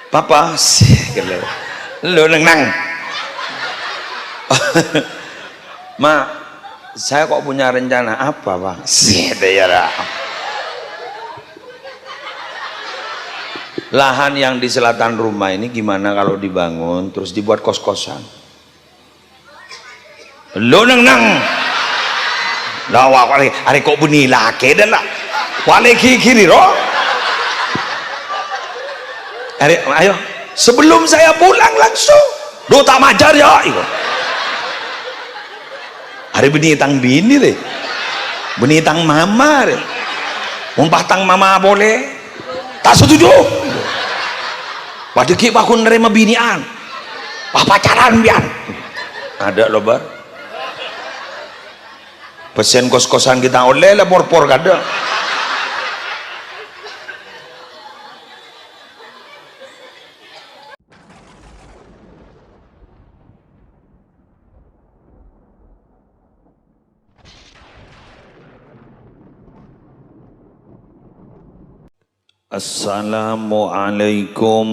Papa sih lu neng Ma, saya kok punya rencana apa Pak? Sih ya lahan yang di selatan rumah ini gimana kalau dibangun terus dibuat kos-kosan? Lu neng lah wale hari kok bunyi laki dan lah wale kiri roh. Ayo sebelum saya pulang langsung do tak majar ya iko. Hari beni tang bini deh beni tang mama deh umpah tang mama boleh tak setuju pada ki bakun nerima binian pacaran biar ada loh bar pesen kos-kosan kita oleh lah por kada. Assalamualaikum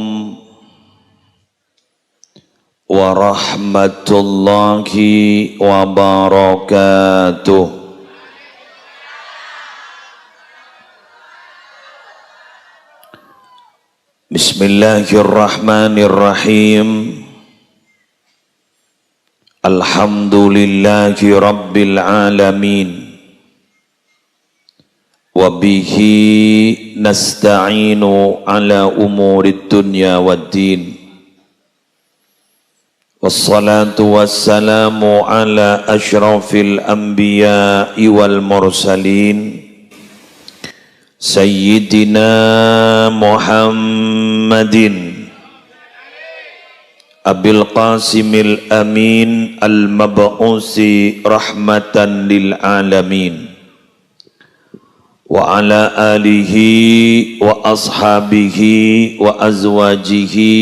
warahmatullahi wabarakatuh. Bismillahirrahmanirrahim. Alhamdulillahi rabbil alamin. Wabihi nasta'inu ala umurid dunya waddin. Wassalatu wassalamu ala ashrafil anbiya'i wal mursalin Sayyidina Muhammadin Abil Qasimil Amin Al-Mab'usi rahmatan lil alamin wa ala alihi wa ashabihi wa azwajihi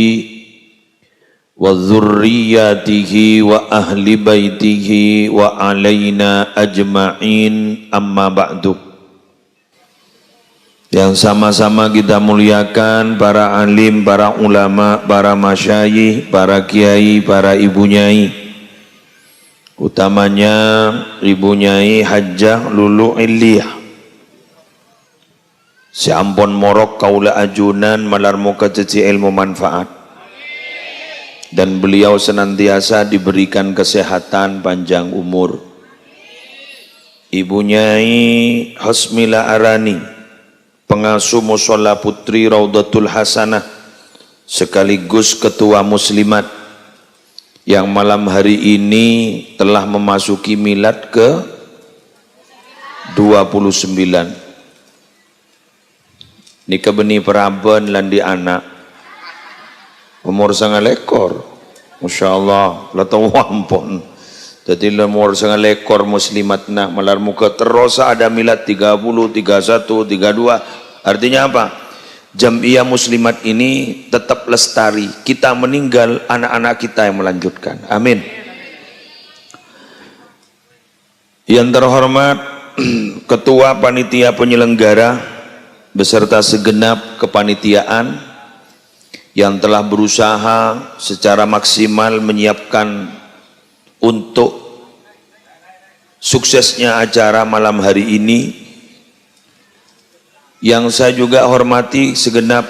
wa dzurriyyatihi wa ahli baitihi wa alaina ajma'in amma ba'du. Yang sama-sama kita muliakan para alim, para ulama, para masyayikh, para kiai, para ibu nyai, utamanya ibu nyai Hajjah Lulu Iliyah si ampun morok kaula ajunan malar muka ceci ilmu manfaat dan beliau senantiasa diberikan kesehatan panjang umur. Ibu Nyai Hasmila Arani pengasuh Mushola Putri Raudatul Hasanah sekaligus ketua muslimat yang malam hari ini telah memasuki milad ke 29. Nika beni peraban landi anak umur sangat lekor, Masya Allah lah tahu ampun. Jadi umur sangat lekor muslimat nak malar muka terus ada milad 30, 31, 32. Artinya apa? Jam'iyah muslimat ini tetap lestari. Kita meninggal, anak-anak kita yang melanjutkan. Amin. Yang terhormat Ketua Panitia Penyelenggara beserta segenap kepanitiaan yang telah berusaha secara maksimal menyiapkan untuk suksesnya acara malam hari ini, yang saya juga hormati segenap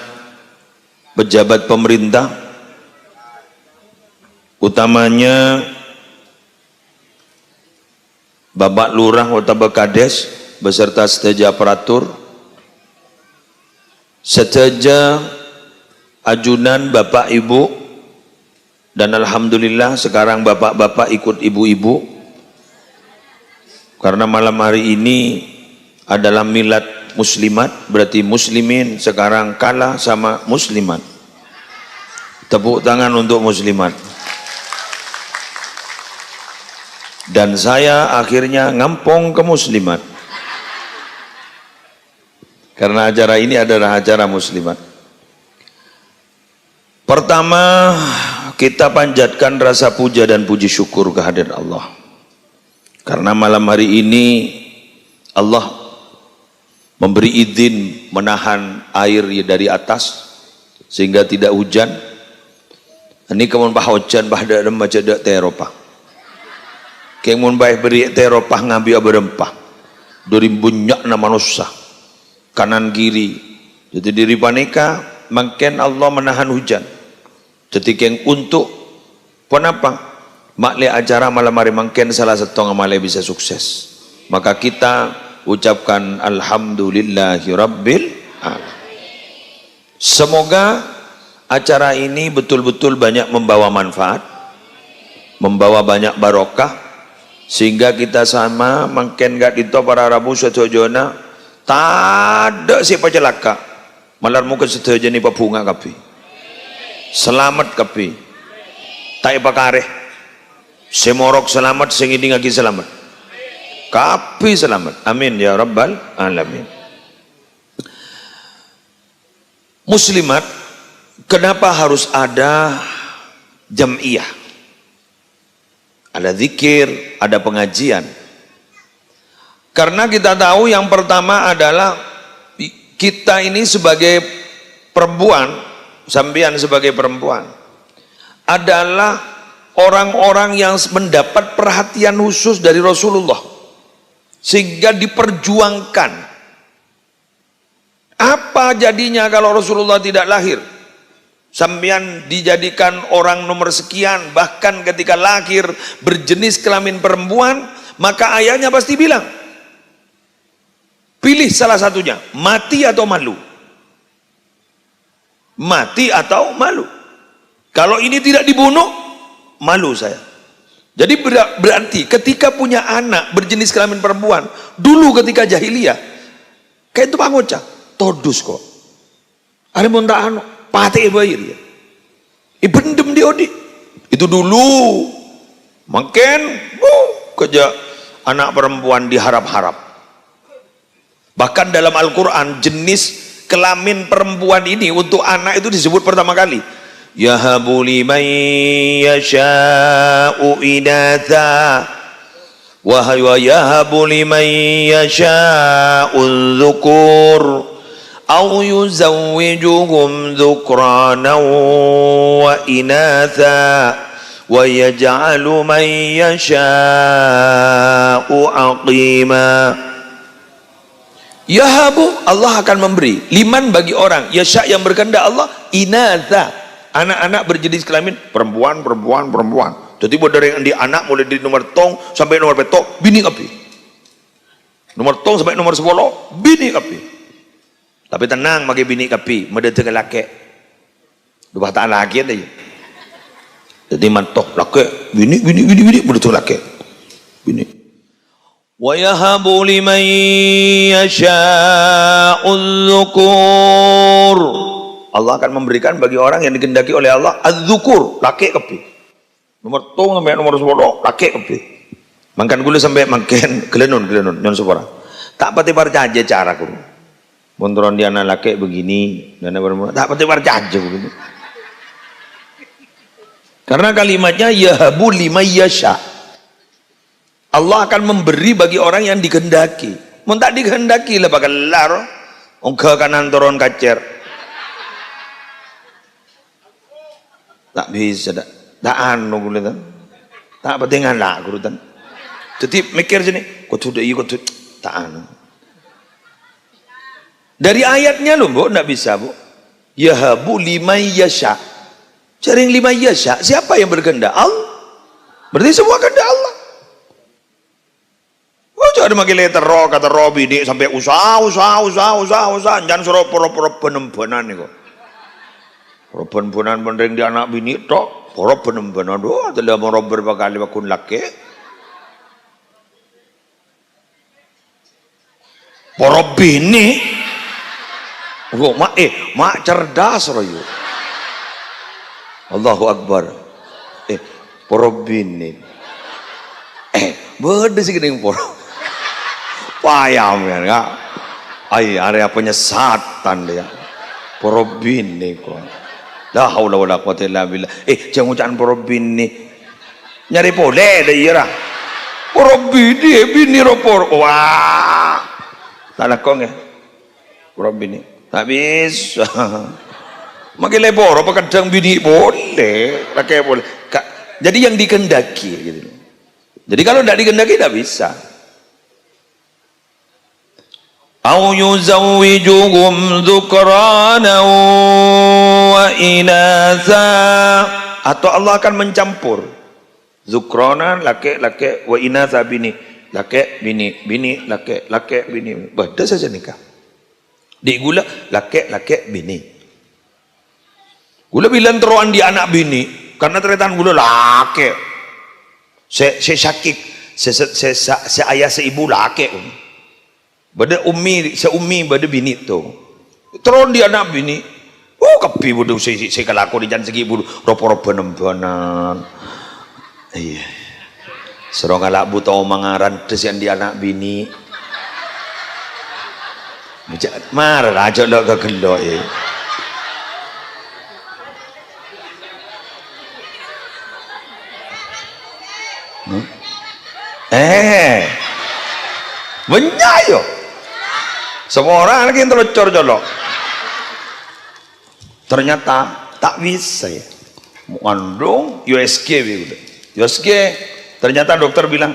pejabat pemerintah, utamanya Bapak Lurah Kota Bekades beserta seteja aparatur, seteja ajunan Bapak Ibu, dan alhamdulillah sekarang bapak-bapak ikut ibu-ibu, karena malam hari ini adalah milad muslimat, berarti muslimin sekarang kalah sama muslimat. Tepuk tangan untuk muslimat. Dan saya akhirnya ngampung ke muslimat karena acara ini adalah acara muslimat. Pertama, kita panjatkan rasa puja dan puji syukur kehadirat Allah, karena malam hari ini Allah memberi izin menahan air dari atas sehingga tidak hujan. Ini kemun bah hujan bah dak dem baca dak teropah. Kemun bah beri teropah ngabi aberempah. Dari bunyak na manusia kanan kiri. Jadi diri paneka makin Allah menahan hujan. Jadi keng untuk kenapa? Makle acara malam hari makin salah satu ngamalai bisa sukses. Maka kita ucapkan alhamdulillahi rabbil alamin. Semoga acara ini betul-betul banyak membawa manfaat, membawa banyak barokah, sehingga kita sama makin gak dito para rabu sejojona tak ada siapa celaka malar mungkin setuju ni bunga kapi selamat kapi tak pakareh semorok selamat sing ini lagi selamat kapi selamat amin ya rabbal alamin. Muslimat, kenapa harus ada jam'iyah? Ada zikir, ada pengajian. Karena kita tahu yang pertama adalah kita ini sebagai perempuan, sampean sebagai perempuan adalah orang-orang yang mendapat perhatian khusus dari Rasulullah sehingga diperjuangkan. Apa jadinya kalau Rasulullah tidak lahir? Sampean dijadikan orang nomor sekian, bahkan ketika lahir berjenis kelamin perempuan, maka ayahnya pasti bilang, pilih salah satunya, mati atau malu. Mati atau malu. Kalau ini tidak dibunuh, malu saya. Jadi berarti ketika punya anak berjenis kelamin perempuan, dulu ketika jahiliyah, kayak itu pangocah, todus kok. Ada montaan pate bayar ya. Ibendem dia odi. Itu dulu. Makin kerja anak perempuan diharap-harap. Bahkan dalam Al-Quran jenis kelamin perempuan ini untuk anak itu disebut pertama kali. Yahabu liman yasha'u inatha wa yahabu liman yasha'u dhukur أو يزوجهم ذكرانا وإناثا ويجعل من يشاء عقيما. Yahabu, Allah akan memberi liman bagi orang yasha yang berkehendak Allah inatha, anak-anak berjenis kelamin perempuan. Jadi dari yang di anak mulai dari nomor tong sampai nomor petok bini api, nomor tong sampai nomor 10 bini api. Tapi tenang bagi bini kapi, mendetek laki. Dua tak laki ada. Jadi mantok laki, bini mendetek laki. Bini. Wa yahabu liman yasha'u dzukur. Allah akan memberikan bagi orang yang dikehendaki oleh Allah az-dzukur, laki kapi. Nomor tong sampai nomor 10 laki kapi. Makan gula sampai makan kelenun nyon sepora. Tak pati percaya cara guru. Montron dia anak laki begini dan bermula tak pati percaya begini. Karena kalimatnya yahabu liman yasha. Allah akan memberi bagi orang yang dikehendaki. Mun tak dikehendaki lah bakal lar. Ongka kanan turun kacer. Tak bisa tak anu kulitan. Tak pentingan lah kulitan. Jadi mikir sini, kau tuh tak anu. Dari ayatnya loh bu, nggak bisa bu. Yahabu liman yasha. Jaring liman yasha. Siapa yang berkehendak? Allah. Berarti semua kehendak Allah. Oh jangan makin letter roh kata Robi ini sampai usaha. Jangan suruh poro-poro penembanan nih kok. Poro penembanan benerin di anak bini tok. Poro penembanan doa. Telah mau berapa kali wakun laki. Poro bini. Oh, mak cerdas royo. Allahu Akbar. Poro bini. Beda sih gini poro. Payam ya. Area penyesatan dia. Poro bini kok. La haula wala quwata illa billah. Jangan ucapan poro bini. Nyari boleh deh ya. Poro bini ropor. Wah. Tak lakong ya. Poro bini. Tak bisa. Makin lepor apa kadang bini boleh, laki boleh. Jadi yang dikendaki gitu. Jadi kalau tidak dikendaki tidak bisa. Au yuzawwijuhum dzukrana wa inatha, atau Allah akan mencampur zukrana laki-laki wa inatha bini, laki bini, bini laki, laki bini. Beda saja nikah. Di gula laki-laki bini. Gula bilang teruan di anak bini karena ternyata gula laki. Saya sakit, saya ayah seibu laki. Bada umi, seumi bada bini tu. Teron dia anak bini. Oh kapi bodoh saya kalau di jangan segi bodoh ropo-ropo nembanan. Iya. Serong alak buta omangaran tes yang dia anak bini. Marah aja lo ke gelo ya. Benyayo. Semua orang lagi terlecor jolok. Ternyata tak bisa ya. Mengandung USG gitu. USG ternyata dokter bilang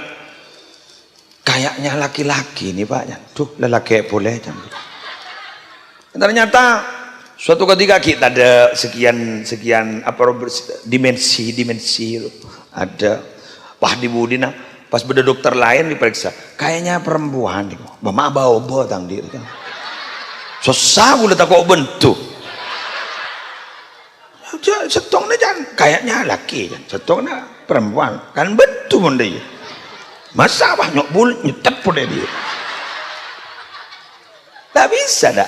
kayaknya laki-laki nih Pak. Tuh lelaki boleh jangan. Ternyata suatu ketika kita ada sekian apa dimensi ada Pak di Budina pas beda dokter lain diperiksa kayaknya perempuan nih mama bawa tang dia kan susah boleh tak kok bentuk setongnya jangan kayaknya laki kan setongnya perempuan kan bentuk pun dia masa banyak bul nyetep pun dia tak bisa dah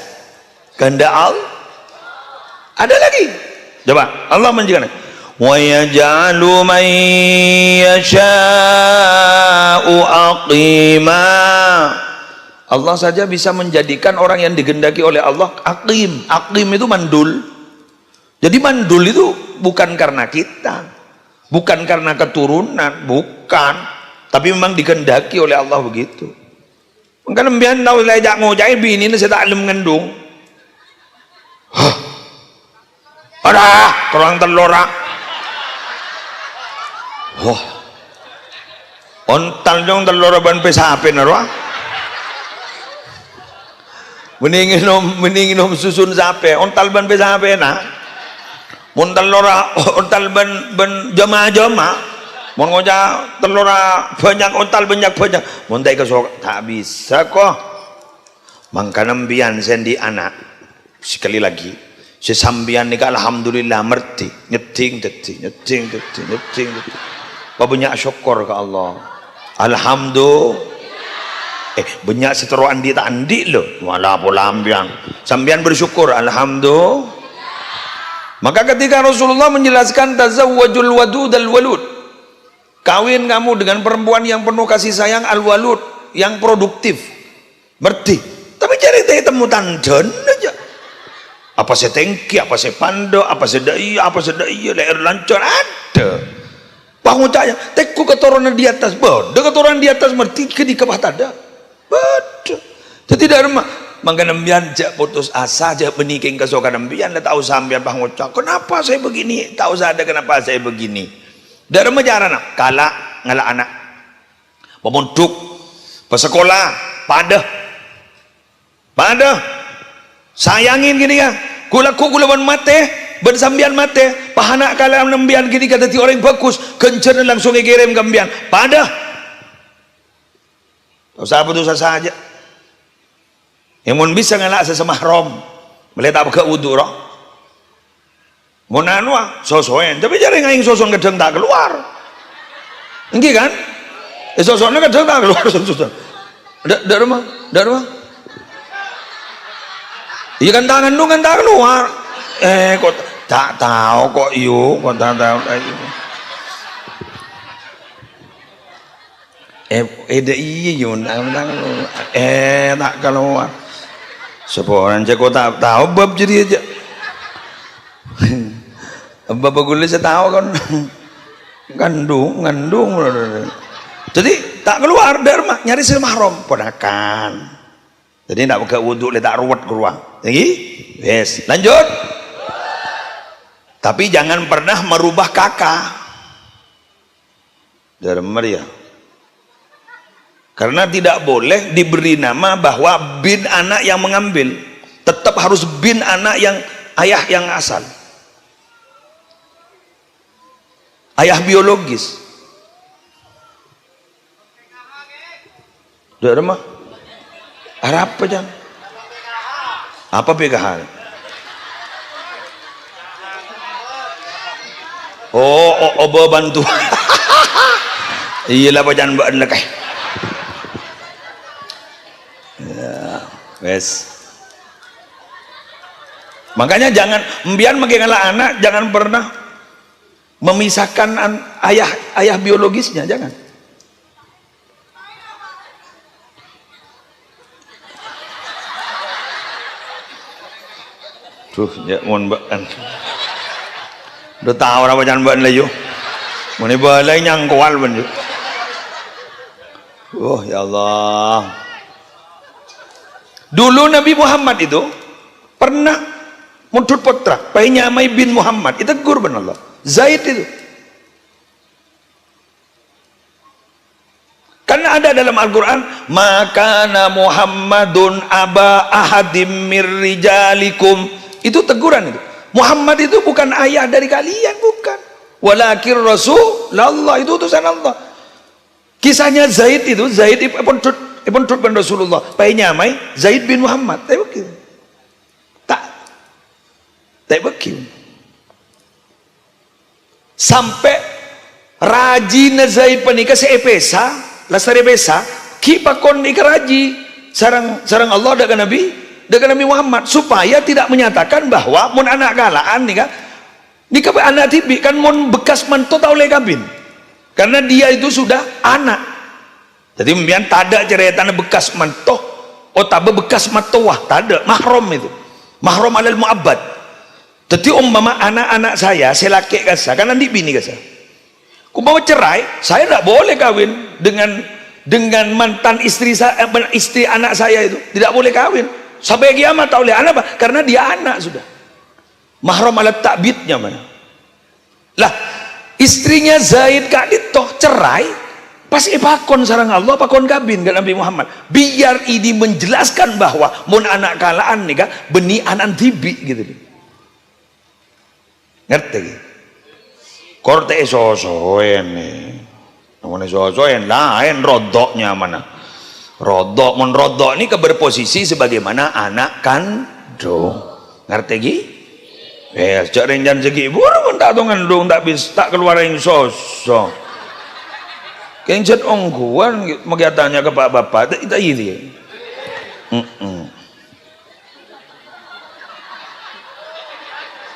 kehendak Allah ada lagi coba Allah menjelaskan wa yaj'alu man yasha'u aqima. Allah saja bisa menjadikan orang yang digendaki oleh Allah aqim. Aqim itu mandul. Jadi mandul itu bukan karena kita, bukan karena keturunan, bukan, tapi memang digendaki oleh Allah begitu. Maka lembian tahu saya jak ngojai bini ini saya tak alim mengandung. Ada kurang telora. Wah, ontal dong telur ban pesape narwa. Mending nom susun sape, ontal ban pesape na. Mun telora ontal ban jama-jama. Mun ngoja telora banyak ontal banyak. Mun tai kesok tak bisa kok. Mangka nembian sendi anak. Sekali lagi. Sesambian nikah alhamdulillah merti. Nyeting. Banyak syukur ke Allah. Alhamdulillah. Banyak seteruan di tak andi loh. Walau pola ambian. Sambian bersyukur. Alhamdulillah. Maka ketika Rasulullah menjelaskan tazawwajul wadud al-walud. Kawin kamu dengan perempuan yang penuh kasih sayang al-walud. Yang produktif. Berarti. Tapi cari temu tandan aja. Apa setengki, apa sepando, apa sedai, leher lancor ada. Pangutanya, teku keturunan di atas, bodoh keturunan di atas merti ke di kebah tada, bodoh. Jadi tidak rumah, mangga nembian jak putus asa, jak beniking kesokan nembian, dah tahu sambian pangucap, kenapa saya begini? Tahu sada kenapa saya begini? Dari rumah nak, kala ngalak anak, pemunduk, pesekolah, pada, sayangin gini kan, kulawan mate. Bersambian mate pahana kala nembian gini kata ti orang bagus kencer langsung ngirim gambian pada usah putus asa saja yang mun bisa ngalak sesemahrom boleh tak buka wudu roh mun anu sosoen tapi jare ngaing soson gedeng tak keluar engki kan sosone gedeng tak keluar soson dak rumah iya kan tangan lu kan tak keluar kok tak tahu kok yuk kok tak tahu iya yun tak keluar seorang cek tak tahu bab jadi aja bapak gue saya tahu kan ngandung jadi tak keluar dari rumah nyari mahram ponakan jadi tak buka wudhu tak ruwet keluar jadi yes lanjut Tapi jangan pernah merubah kakak. Dermer ya. Karena tidak boleh diberi nama bahwa bin anak yang mengambil. Tetap harus bin anak yang ayah yang asal. Ayah biologis. Dermer. Arab apa jangan? Apa PKH? Oh, bantu. Iyalah pajan mbak lekeh. Ya, wes. Makanya jangan mbian mengenala anak, jangan pernah memisahkan ayah biologisnya, jangan. Tuh, ya mohon mbak kan. Udah tahu apa jangan mbak lagi. Mana balai nyangkual pun. Oh ya Allah. Dulu Nabi Muhammad itu pernah mudut putra, paynya Amai bin Muhammad. Itu kurban Allah. Zaid itu. Karena ada dalam Al-Quran, makana Muhammadun aba ahadim mirrijalikum. Itu teguran itu. Muhammad itu bukan ayah dari kalian, bukan. Walakin Rasulullah, itu utusan Allah. Kisahnya Zaid itu, Zaid ibn Rasulullah. Paynya Amai, Zaid bin Muhammad. Tak begitu. Tak begitu. Sampai rajin Zaid penikah seepesa, lasari pesa, kipakon ikaraji sarang Allah dengan Nabi Muhammad, supaya tidak menyatakan bahwa mun anak galaan nikah anak tibi kan mun bekas mantu tak oleh kabin, karena dia itu sudah anak. Jadi mbian tak ada cerita bekas mantu, bekas matuah, tak ada. Mahram itu, mahram alal mu'abbad. Jadi umpama anak-anak saya laki kasa, kan nanti bini kasa, kumpama cerai, saya tidak boleh kawin dengan mantan istri anak saya itu, tidak boleh kawin sampai kiamat. Tak boleh. Apa? Karena dia anak sudah. Mahram alat takbidnya mana? Lah, istrinya Zaid kak ditoh cerai, pas pakon sarang Allah, pakon kabin dengan Nabi Muhammad. Biar ini menjelaskan bahwa mun anak kalaan nih kak, beni anak tibi gitu. Ngerti? Korte sosoen nih. Namanya sosoen lain rodoknya mana? Rodok menrodok ini berposisi sebagaimana anak kandung. Ngerti gi? Sejak renjan segi buru tak tongan dong, tak bisa tak keluar yang sosok. Kencet ongguan mengatanya ke Pak Bapak itu ini.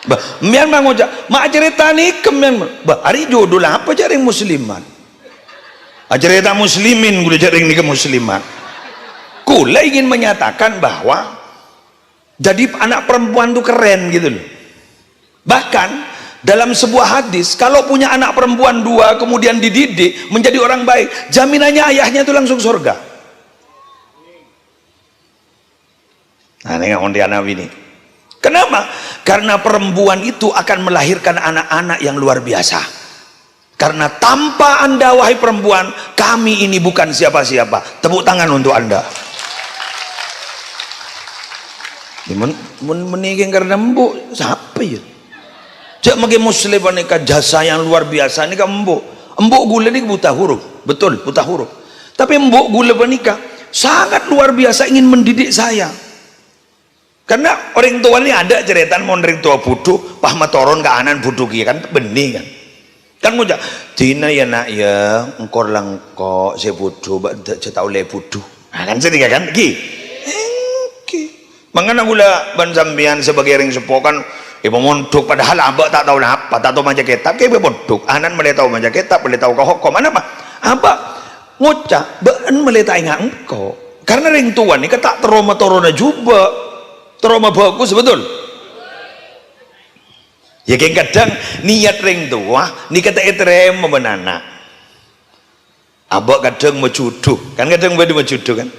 Bah, mian mangoja, mak cerita ni kemian. Bah, hari jodoh lah apa cari musliman? Cerita muslimin gue cari ni ke musliman. Kula ingin menyatakan bahwa jadi anak perempuan itu keren gitu loh. Bahkan dalam sebuah hadis, kalau punya anak perempuan 2 kemudian dididik menjadi orang baik, jaminannya ayahnya itu langsung surga. Nah, ini nggak anak ini. Kenapa? Karena perempuan itu akan melahirkan anak-anak yang luar biasa. Karena tanpa Anda wahai perempuan, kami ini bukan siapa-siapa. Tepuk tangan untuk Anda. Meninggal karena mbok siapa ya? Cak mungkin muslim nikah jasa yang luar biasa nikah mbok gula ini buta huruf, betul buta huruf. Tapi mbok gula nikah sangat luar biasa ingin mendidik saya. Karena orang tua ini ada cerita mau orang tua bodoh, pahma toron ke anan bodoh kia kan bening kan. Kan ngujak Dina ya nak ya engkor langko saya bodoh, tahu le bodoh. Nah, kan sedih kan ki. Mangana gula ban sambian sebagai orang sepuh kan ibu mondok padahal abak tak tahu apa, tak tahu macam kitab, kayak mondok anan boleh tahu macam kitab, boleh tahu kau hukum mana apa abak ngucap ben boleh tahu engkau karena orang tua ni tak trauma juga trauma bagus betul ya kayak kadang niat orang tua ni kata etrem memenana abak kadang mencuduh kan kadang badi mencuduh kan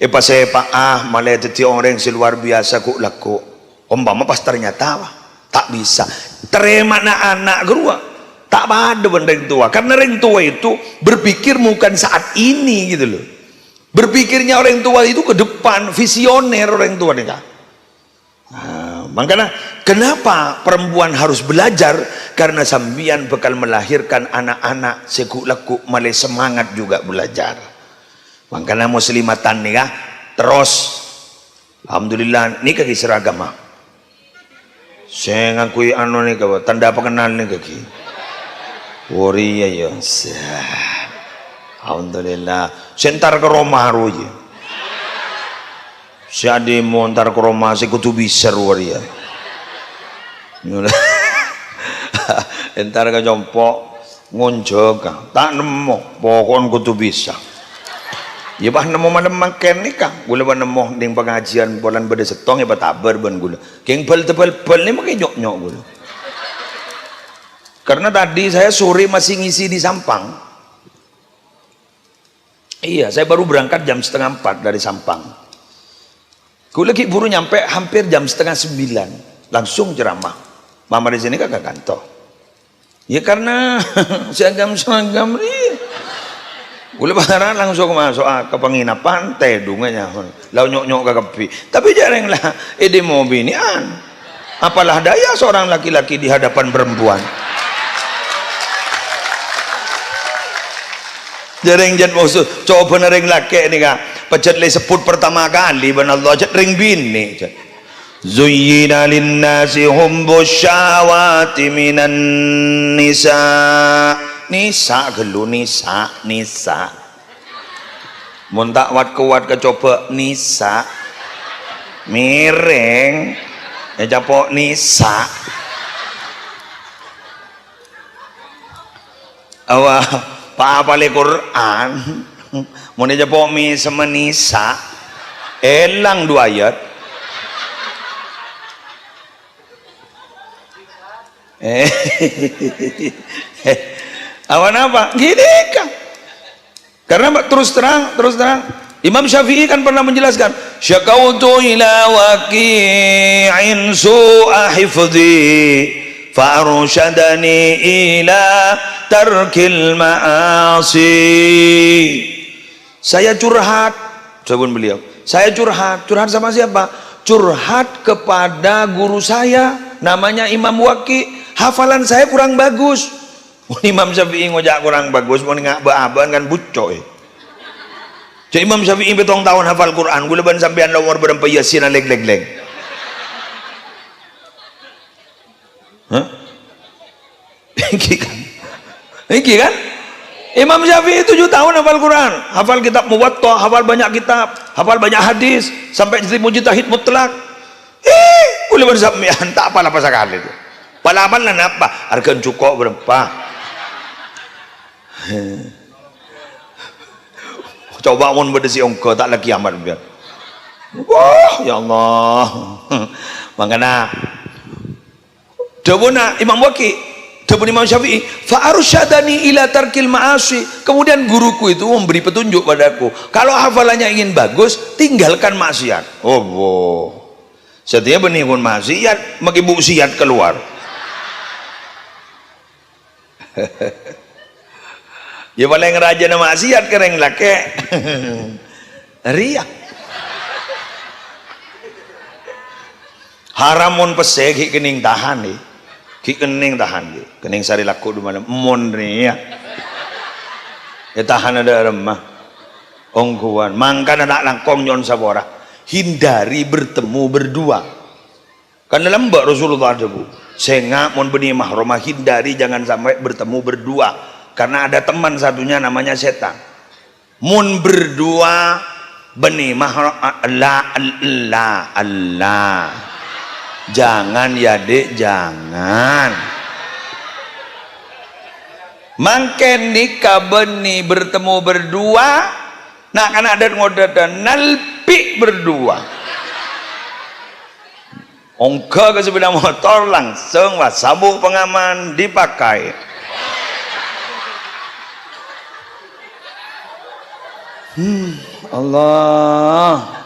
pas saya malah jadi orang yang luar biasa kok laku umpama pas ternyata tak bisa terima anak gerua tak ada orang tua, karena orang tua itu berpikir bukan saat ini gitu loh. Berpikirnya orang tua itu ke depan, visioner orang tua nih. Makanya kenapa perempuan harus belajar? Karena sambian bakal melahirkan anak-anak sekuk-lekuk malih semangat juga belajar. Makanya muslimatan nih ya, terus alhamdulillah nih kaki seragam mah. Saya ngakui anu nih kau tanda pengenal nih kaki. Wori ya. Alhamdulillah. Sentar ke rumah aja. Si ade mau ntar ke rumah si kutu bisa waria. Entar ke jompok ngonjok tak nemu pokon kutu bisa. Ya bah nemu mana makan nih kang. Gula bah nemu ding pengajian bulan beda setong ya batabar ban gula. Keng pel nih makai nyok gula. Karena tadi saya sore masih ngisi di Sampang. Iya, saya baru berangkat jam 3:30 dari Sampang. Gue lagi buru nyampe hampir jam 8:30, langsung ceramah. Mama di sini kagak kantor. Ya karena seragam nih. Gue lebaran langsung masuk ke penginapan, tedungnya lau nyok kagak pi. Tapi jarang lah, ide mau binian. Apalah daya seorang laki-laki di hadapan perempuan. Jarang jad maksud, coba nering laki nih kak. Pecet le sebut pertama kali ben Allah jet ring bini zuyyina linnasi hubbus syawati minan nisa gelu nisa mun tak kuat kecoba nisa miring ya capok nisa awah apa le Quran mau aja pomi semenisa elang 2 ayat awan apa gini kan karena terus terang Imam Syafi'i kan pernah menjelaskan syakautu ila waqi'in su'a hifdhi fa'arsyadani ila tarkil ma'asi. Saya curhat, sabun beliau. Saya curhat sama siapa? Curhat kepada guru saya, namanya Imam Waqi. Hafalan saya kurang bagus. Imam Syafi'i ngojak kurang bagus, mau ngak beaban kan bucok. Jadi Imam Syafi'i betong tahun hafal Quran, gue leban sampean nomor berempat yasin leg. Hah? Iki kan? Imam Syafi'i 7 tahun hafal Quran, hafal kitab Muwatta, hafal banyak kitab, hafal banyak hadis, sampai jadi mujtahid mutlak. Boleh bersampean tak apa sekali itu. Palaman lan apa? Harga cukup berapa? Coba mun bedesi ongko tak lagi amat biar. Wah, ya Allah. Makanya Dawuna Imam Waqi, Dawuna Imam Syafi'i, fa arsyadani ila tarkil ma'asi. Kemudian guruku itu memberi petunjuk padaku, kalau hafalannya ingin bagus, tinggalkan maksiat. Oh, wow. Setiap benikun maksiat, maki buksiat keluar. Ya paling raja nama maksiat kereng lake. Riak. Haramun pesek kening tahan nih. Ki kening tahan gitu, kening sari laku di mana mon ya tahan ada remah ongkuan mangkan anak langkong nyon sabora hindari bertemu berdua kan dalam mbak Rasulullah ada bu sengak mon benih mahrumah hindari jangan sampai bertemu berdua karena ada teman satunya namanya setan mon berdua benih mahrum Allah jangan ya dek jangan mangken nikah beni bertemu berdua nak kan ada ngodadan nalpi berdua ongka ke sepeda motor langsung lah sabuk pengaman dipakai Allah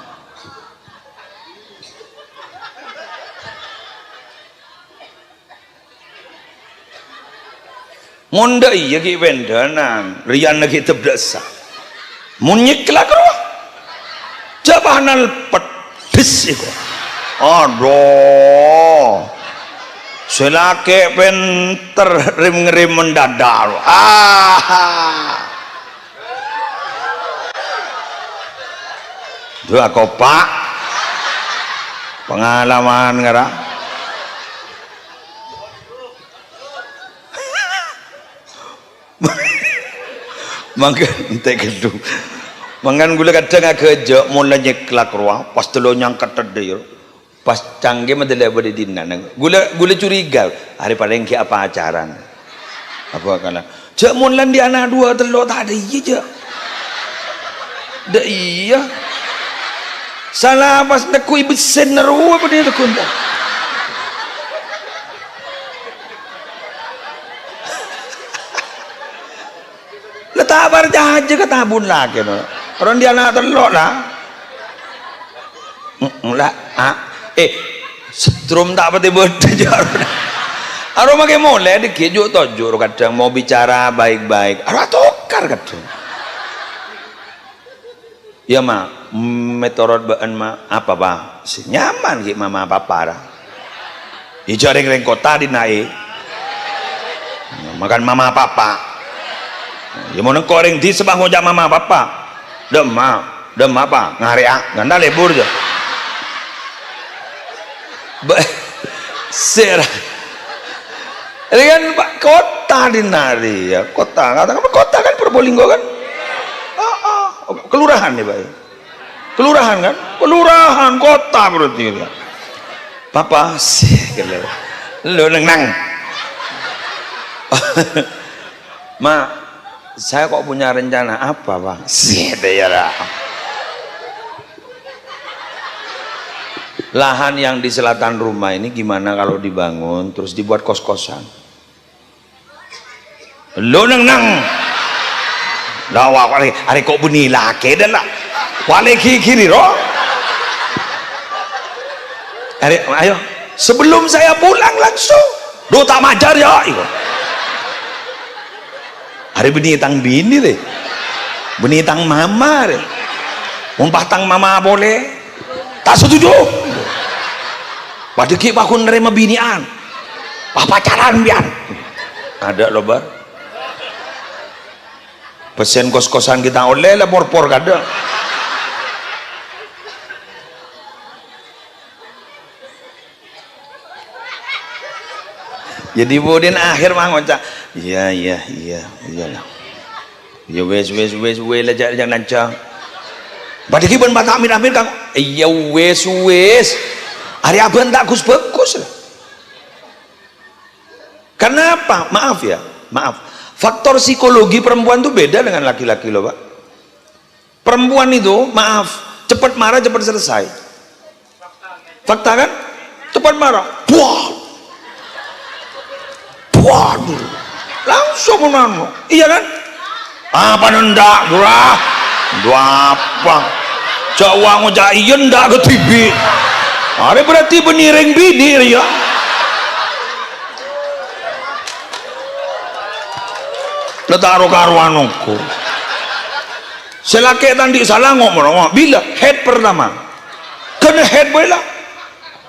Monda iya ki wendanan rian lagi tebdasa munyiklak roh jabanal pedes iku aduh selake penter rim-rim mendadak dua kopak pengalaman ngara mangkan ente gedung mangan gula kadang agak mulai nyeklak ruang pas telo nyangkat tadi pas canggih medele bade dina gula curiga hari paling ki apa acaran apa kana cek mulan di anak dua telo tak ada iya cek da iya salah pas nekui besen naruh apa dia tekun letabar jahaja ke tabun lagi no. Orang dia anak telok lah lah setrum tak pati berdejar aro makai mulai dikejuk tojo kadang mau bicara baik-baik aro tokar kadang ya ma meteorot baan ma apa bang si nyaman ki mama papa dah hijau ring kota di naik makan mama papa ya mau nengkoreng di sebah ngojak mama papa dem apa ngari nganda lebur je ser ini kan pak kota di nari ya kota katakan kota kan Probolinggo kan kelurahan nih pak kelurahan kan kelurahan kota berarti ya papa sih lu neng ma saya kok punya rencana apa bang sih ya lahan yang di selatan rumah ini gimana kalau dibangun terus dibuat kos-kosan lu neng lawa kali hari kok bunyi laki dan lah wale kiri roh ayo sebelum saya pulang langsung do tak majar ya iku hari benih tang bini deh benih tang mama deh umpah tang mama boleh tak setuju pada ki bakun nerima binian pacaran biar ada loh bar pesen kos-kosan kita oleh lah por-por kadang jadi budin akhir mah ngocak iya lah ya wes lah jangan lancang pada kiban bata amin kang iya wes hari abang tak bagus lah kenapa maaf faktor psikologi perempuan itu beda dengan laki-laki loh pak perempuan itu maaf cepat marah cepat selesai fakta kan cepat marah waduh langsung menang iya kan apa nendak durah apa Jawa ngojak iya ndak ke TV ada berarti beniring bini ya letaro karuanku selake tadi salah ngomong bila head pertama kena head boleh lah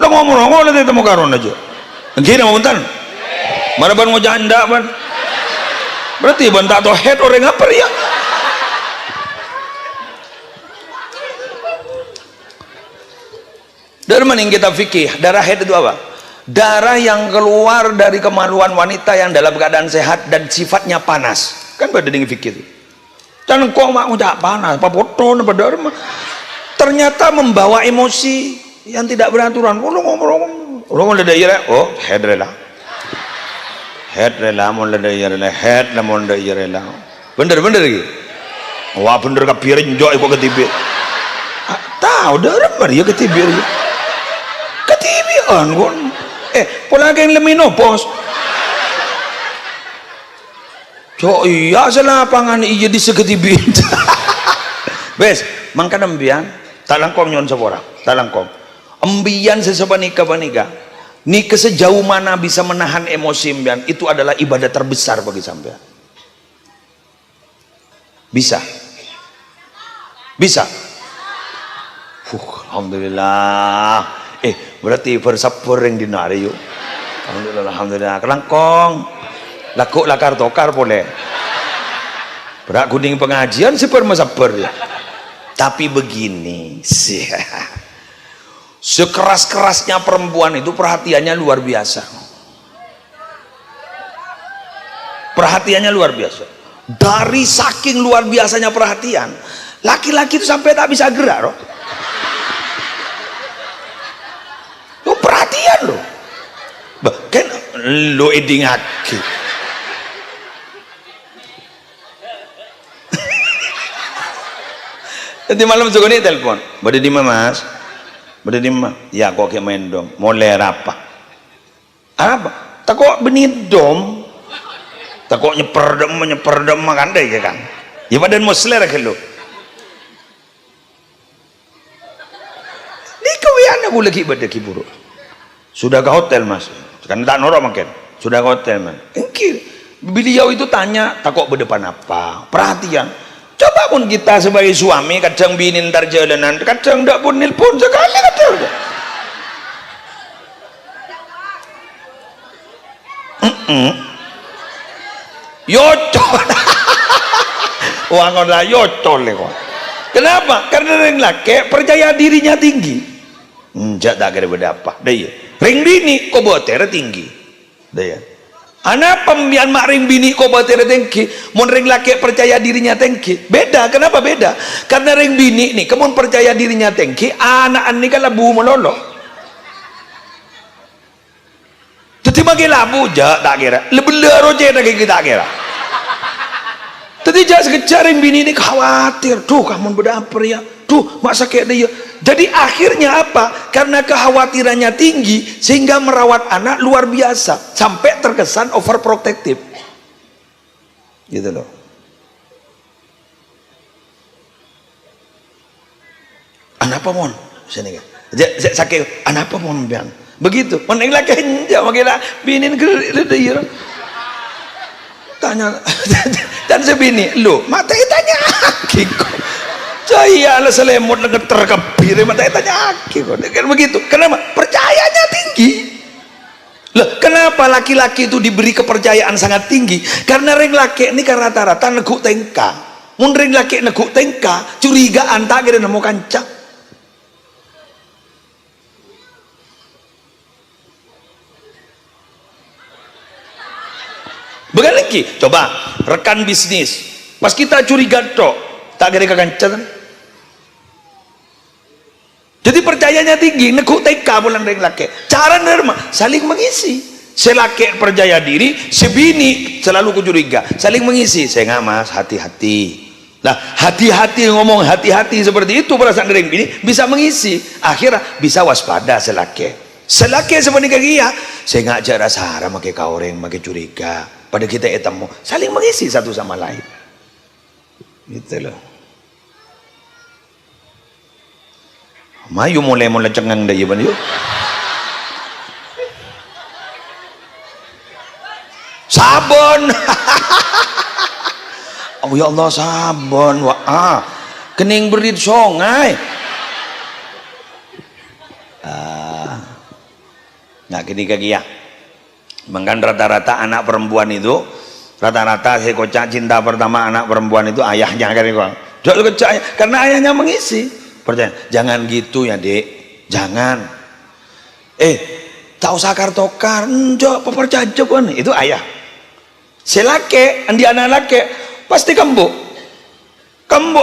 lo ngomong nanti temu karuan aja gini mau bentar mana ban mau janda ban berarti ban tak tahu head orang apa ya dari mana yang kita fikih darah head itu apa darah yang keluar dari kemaluan wanita yang dalam keadaan sehat dan sifatnya panas kan pada dengan fikih itu dan kok mak udah panas apa foto apa darah ternyata membawa emosi yang tidak beraturan lu ngomong daerah oh head rela mon daerah head mon daerah bener lagi wah bener kapirin jo kok ketibir tahu darah ya ketibir ketibian kon pola yang lemino pos so iya selapangan iya di seketibin bes mangka embian talangkom nyon sepora talangkom embian sesepanika Nih sejauh mana bisa menahan emosi sampean, itu adalah ibadah terbesar bagi sampean. Bisa. Bisa. Alhamdulillah. Berarti bersabar yang dinari yuk. Alhamdulillah. Kelangkong. Lakuk lakar tokar boleh. Berak kuning pengajian super sabar ya. Tapi begini sih. Sekeras-kerasnya perempuan itu perhatiannya luar biasa. Perhatiannya luar biasa. Dari saking luar biasanya perhatian, laki-laki itu sampai tak bisa gerak loh. Lo perhatian loh. Bahkan lo edingaki. Nanti malam juga nih telepon. Bade di mana mas? Bade di mana? Ya kok kayak main dom. Mulai apa? Apa? Tak kok benidom. Tak kok nyeperdem makan deh ya kan? Ya badan musler ke lo. Ini kawian aku lagi pada kiburu. Sudah ke hotel mas? Kan tak norok makan. Sudah ke hotel mas? Engkir. Beliau itu tanya, tak kok berdepan apa? Perhatian. Coba pun kita sebagai suami kadang bini ntar jalanan, kadang tak pun nelpon sekali kadang. Yocol. Wah ngolah yocol kok. Kenapa? Karena ring laki percaya dirinya tinggi. Jak tak kira berapa. Daya. Ring bini kok botere tinggi. Daya. Anak pembian mak ring bini kok botere tinggi. Mun ring laki percaya dirinya tinggi. Beda. Kenapa beda? Karena ring bini nih, kemun percaya dirinya tinggi, anak ini kan labu melolo. Jadi bagi labu jak tak kira. Lebeler roje tak kita kira. Tadi jak sekejar yang bini ini khawatir. Duh kamu berdaper ya. Duh mak sakit dia. Jadi akhirnya apa? Karena kekhawatirannya tinggi sehingga merawat anak luar biasa sampai terkesan overprotective. Gitu loh. Anak apa mon? Sini kan. Sakit. Anak apa mon biang? Begitu. Meneng lagi enjak makila binin ke dia. Tanya dan sebini lu mata tanya aki kok saya lah selemut dengan terkebir mata tanya aki kok kan begitu. Kenapa? Percayanya tinggi loh. Kenapa laki-laki itu diberi kepercayaan sangat tinggi? Karena ring laki ini kan rata-rata neguk tengka. Mun ring laki neguk tengka curigaan tak kira nemu kancak. Bukan lagi, coba rekan bisnis, pas kita curiga tok, tak kira kekancan. Jadi percayanya tinggi, neguk TK bulan ring laki. Cara nerma, saling mengisi. Selaki percaya diri, sebini selalu kucuriga, saling mengisi. Saya nggak mas, hati-hati. Nah, hati-hati ngomong hati-hati seperti itu perasaan ring bini bisa mengisi. Akhirnya bisa waspada selaki. Selaki seperti kayak saya nggak cara sahara makai kaureng, makai curiga. Pada kita etemu saling mengisi satu sama lain gitu loh. Mayu mulai cengang dah ya yuk. Sabun. Oh ya Allah sabun. Wah kening berit songai. Nah gini kaki ya. Mengkan rata-rata anak perempuan itu rata-rata saya kocak cinta pertama anak perempuan itu ayahnya karena ayahnya mengisi. Percaya jangan gitu ya dek, jangan tak usah kartokar njok pepercaya kan itu ayah. Selake andi anak lake pasti kembuk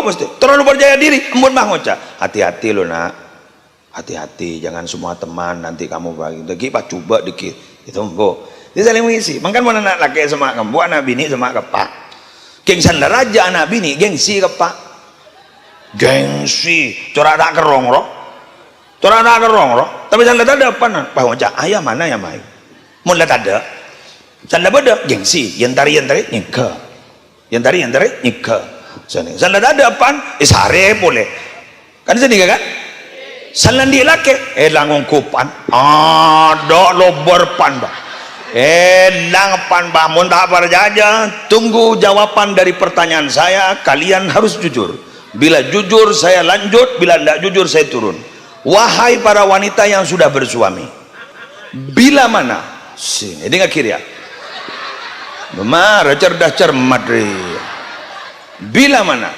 pasti terlalu percaya diri embun mah ngocak. Hati-hati lo nak, hati-hati jangan semua teman nanti kamu bagi dikit pak coba dikit itu mbok. Dia saling mengisi. Mangkan mana anak laki sama kamu, anak bini sama kepak. Gengsan raja anak bini, gengsi kepak. Gengsi, corak tak kerong roh. Corak tak kerong roh. Tapi sanda ada apa nak? Bahwa ayah mana yang main? Mulai ada. Sanda beda gengsi. Yentari nyeka. Yentari nyeka. Sanda ada apa? Sare boleh. Kan sedih kan? salandi lake langong kupan ada lobor pan bah lang pan bah mun tak berjaja tunggu jawaban dari pertanyaan saya. Kalian harus jujur. Bila jujur saya lanjut, bila tidak jujur saya turun. Wahai para wanita yang sudah bersuami, bila mana sini dengar kiri ya memar cerdas cermat bila mana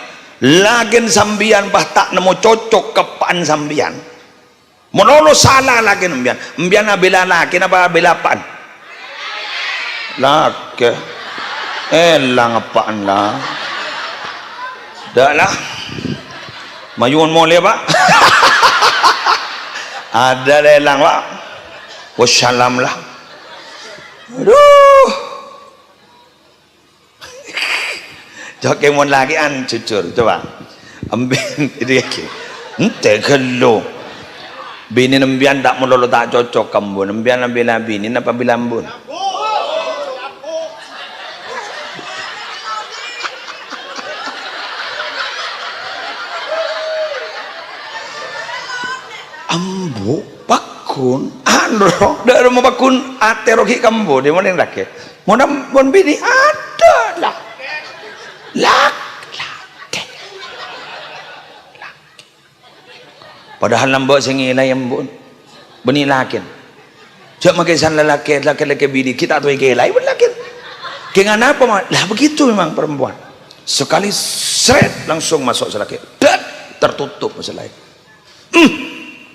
lagen sambian bah tak nemu cocok kepan sambian monono salah lagi embian bela laki apa bela pan laki lang apaan lah dah lah mayun boleh pak ada lelang pak wassalam lah aduh joke mon lagi an jujur coba ambil itu yake ente kello bini nembian tak melolo tak cocok kambun nembian bela bini apa bila ambun ambu pakun andro dari rumah pakun aterogi kambo di mana yang rakyat mon bini ada lah laki padahal nambah sengilai embun beni lakin cak makin san laki bini kita tuh gelai pun lakin kengan apa lah begitu memang perempuan sekali seret langsung masuk selaki dan tertutup masalah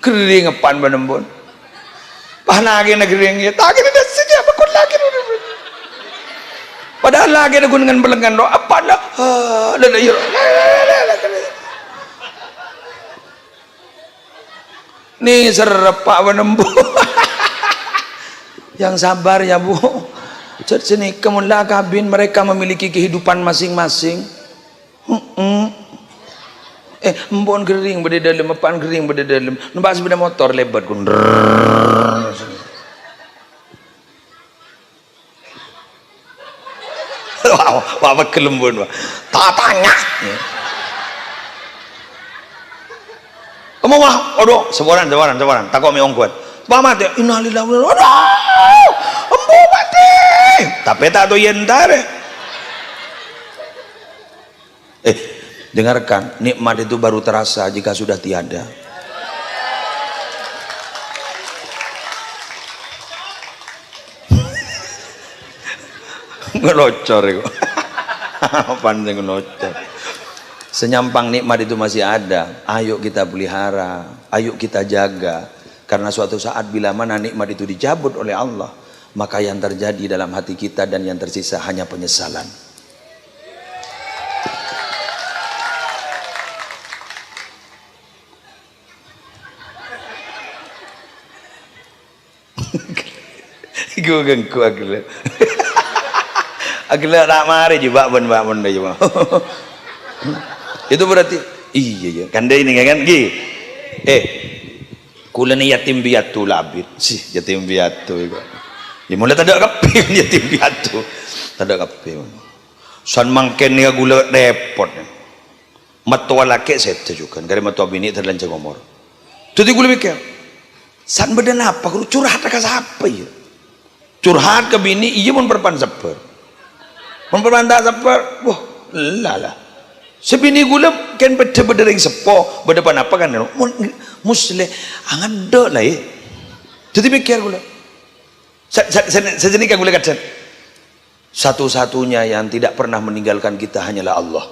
kering ngepan benembun pahalagi negeri yang tak kira dah sejak bakun laki padahal lagi ada gunungan belengan doa apa dah nih serap pak menembu yang sabar ya bu sini kemulah kabin mereka memiliki kehidupan masing-masing embon gering berde dalam apaan gering berde dalam numpak sepeda motor lebat kun apa kelembun tak tanya kamu mah aduh sebaran takut mi ongkuan pak mati innalillahi wa inna ilaihi embu mati tapi tak tu yentar dengarkan nikmat itu baru terasa jika sudah tiada. Ngelocor itu pandai ngelocor senyampang nikmat itu masih ada. Ayo kita pelihara, ayo kita jaga, karena suatu saat bila mana nikmat itu dicabut oleh Allah, maka yang terjadi dalam hati kita dan yang tersisa hanya penyesalan. Gue gengku agak tak mari juga ben juga itu berarti iya kan dia ini kan kula ni yatim piatu labit sih yatim piatu itu ya mulai tak ada kape yatim piatu tak ada kape san mangken ni gula repot matua laki saya tujukan dari matua bini terlancang umur jadi gula mikir san badan apa kalau curhat ke siapa ya curhat ke bini iya mun perpan seper tak seper wah lala sebini gula kan beda-beda yang sepo berdepan apa kan muslim angan do lah ya jadi mikir gula sejenis gula kata satu-satunya yang tidak pernah meninggalkan kita hanyalah Allah.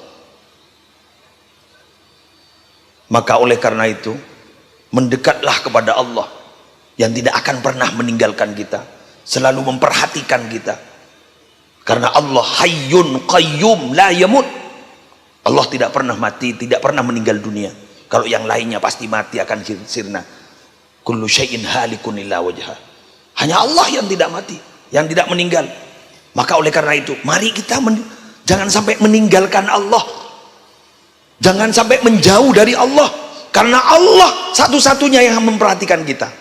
Maka oleh karena itu mendekatlah kepada Allah yang tidak akan pernah meninggalkan kita, selalu memperhatikan kita, karena Allah hayyun qayyum la yamut. Allah tidak pernah mati, tidak pernah meninggal dunia. Kalau yang lainnya pasti mati akan sirna. Kullu syai'in halikun illa wajha. Hanya Allah yang tidak mati, yang tidak meninggal. Maka oleh karena itu mari kita jangan sampai meninggalkan Allah, jangan sampai menjauh dari Allah, karena Allah satu-satunya yang memperhatikan kita,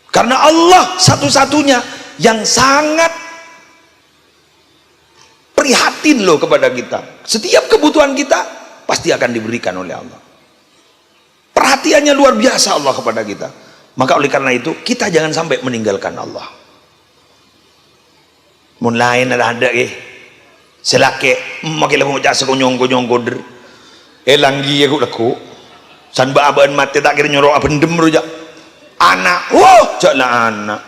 karena Allah satu-satunya yang sangat prihatin loh kepada kita. Setiap kebutuhan kita pasti akan diberikan oleh Allah. Perhatikan perhatiannya luar biasa Allah kepada kita. Maka oleh karena itu kita jangan sampai meninggalkan Allah. Mun lain ada selake makin lama jasa konyong koder langgi aku laku san baaban mati tak kira nyorok abendem rujak anak jaklah anak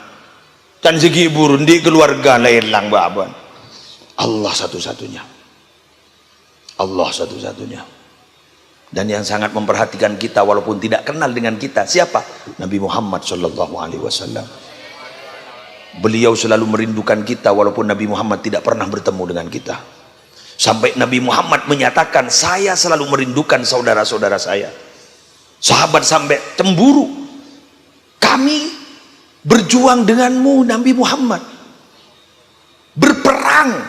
dan segi burun di keluarga lain lang baaban. Allah satu-satunya, Allah satu-satunya. Dan yang sangat memperhatikan kita walaupun tidak kenal dengan kita siapa? Nabi Muhammad sallallahu alaihi wasallam. Beliau selalu merindukan kita walaupun Nabi Muhammad tidak pernah bertemu dengan kita. Sampai Nabi Muhammad menyatakan, saya selalu merindukan saudara-saudara saya. Sahabat sampai cemburu. Kami berjuang denganmu Nabi Muhammad. Berperang.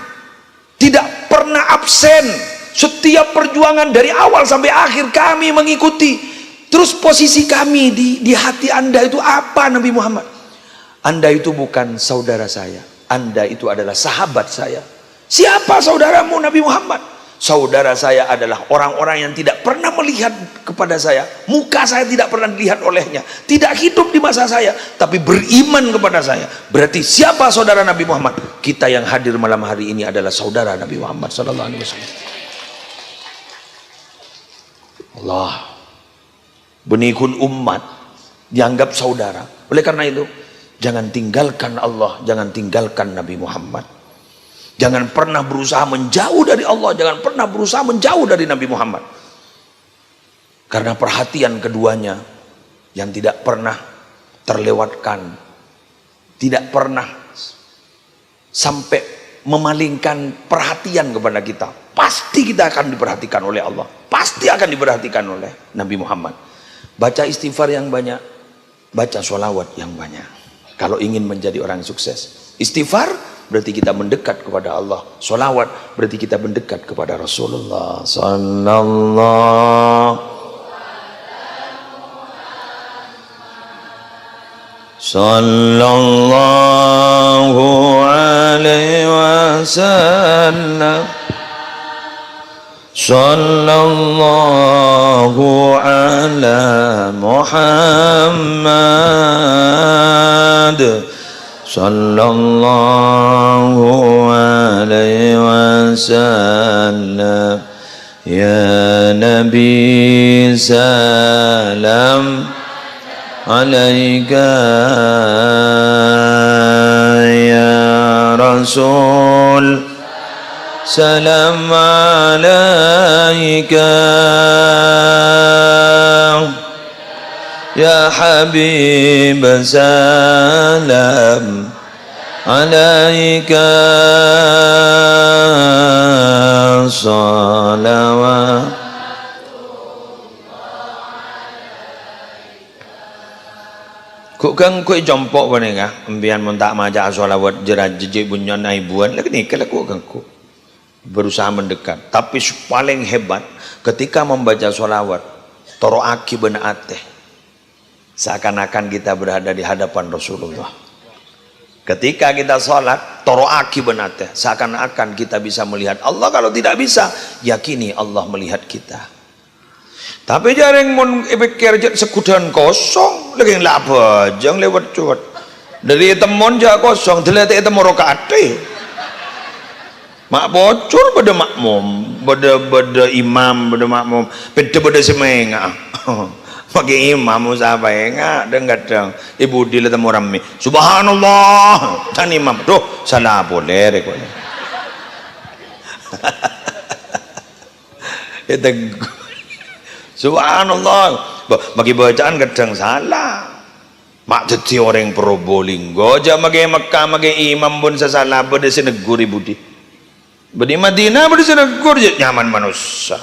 Tidak pernah absen. Setiap perjuangan dari awal sampai akhir kami mengikuti. Terus posisi kami di hati Anda itu apa Nabi Muhammad? Anda itu bukan saudara saya, Anda itu adalah sahabat saya. Siapa saudaramu Nabi Muhammad? Saudara saya adalah orang-orang yang tidak pernah melihat kepada saya, muka saya tidak pernah dilihat olehnya, tidak hidup di masa saya, tapi beriman kepada saya. Berarti siapa saudara Nabi Muhammad? Kita yang hadir malam hari ini adalah saudara Nabi Muhammad sallallahu alaihi wasallam. Allah benikun umat dianggap saudara. Oleh karena itu jangan tinggalkan Allah, jangan tinggalkan Nabi Muhammad. Jangan pernah berusaha menjauh dari Allah, jangan pernah berusaha menjauh dari Nabi Muhammad. Karena perhatian keduanya yang tidak pernah terlewatkan, tidak pernah sampai memalingkan perhatian kepada kita. Pasti kita akan diperhatikan oleh Allah, pasti akan diperhatikan oleh Nabi Muhammad. Baca istighfar yang banyak, baca sholawat yang banyak. Kalau ingin menjadi orang sukses, istighfar berarti kita mendekat kepada Allah, sholawat berarti kita mendekat kepada Rasulullah sallallahu alaihi wasallam. Sallallahu ala Muhammad sallallahu alaihi wasallam. Ya Nabi salam alaika, ya Rasul salam alaika, ya Habib salam alaika, salawat. Kok kang kue jompok bane ka embian mun tak maca sholawat jerat jejik bunyon aibuan lagi nih kalau kok kang berusaha mendekat. Tapi paling hebat ketika membaca sholawat toroaki benateh, seakan-akan kita berada di hadapan Rasulullah. Ketika kita sholat toroaki benateh, seakan-akan kita bisa melihat Allah. Kalau tidak bisa, yakini Allah melihat kita. Tapi jarang mun pikir sekudan kosong lagi lapa jang lewat cuat dari temon jah kosong terlihat temu rokaate mak bocor pada makmum pada imam pada makmum pada semenga pakai imam siapa enggak dan kadang ibu di temu rame subhanallah dan imam tuh salah boleh rekod itu subhanallah bagi bacaan kadang salah mak jadi orang Probolinggo aja magi Mekah magi imam pun salah pada senegur ibu di badi Madinah pada senegur nyaman manusia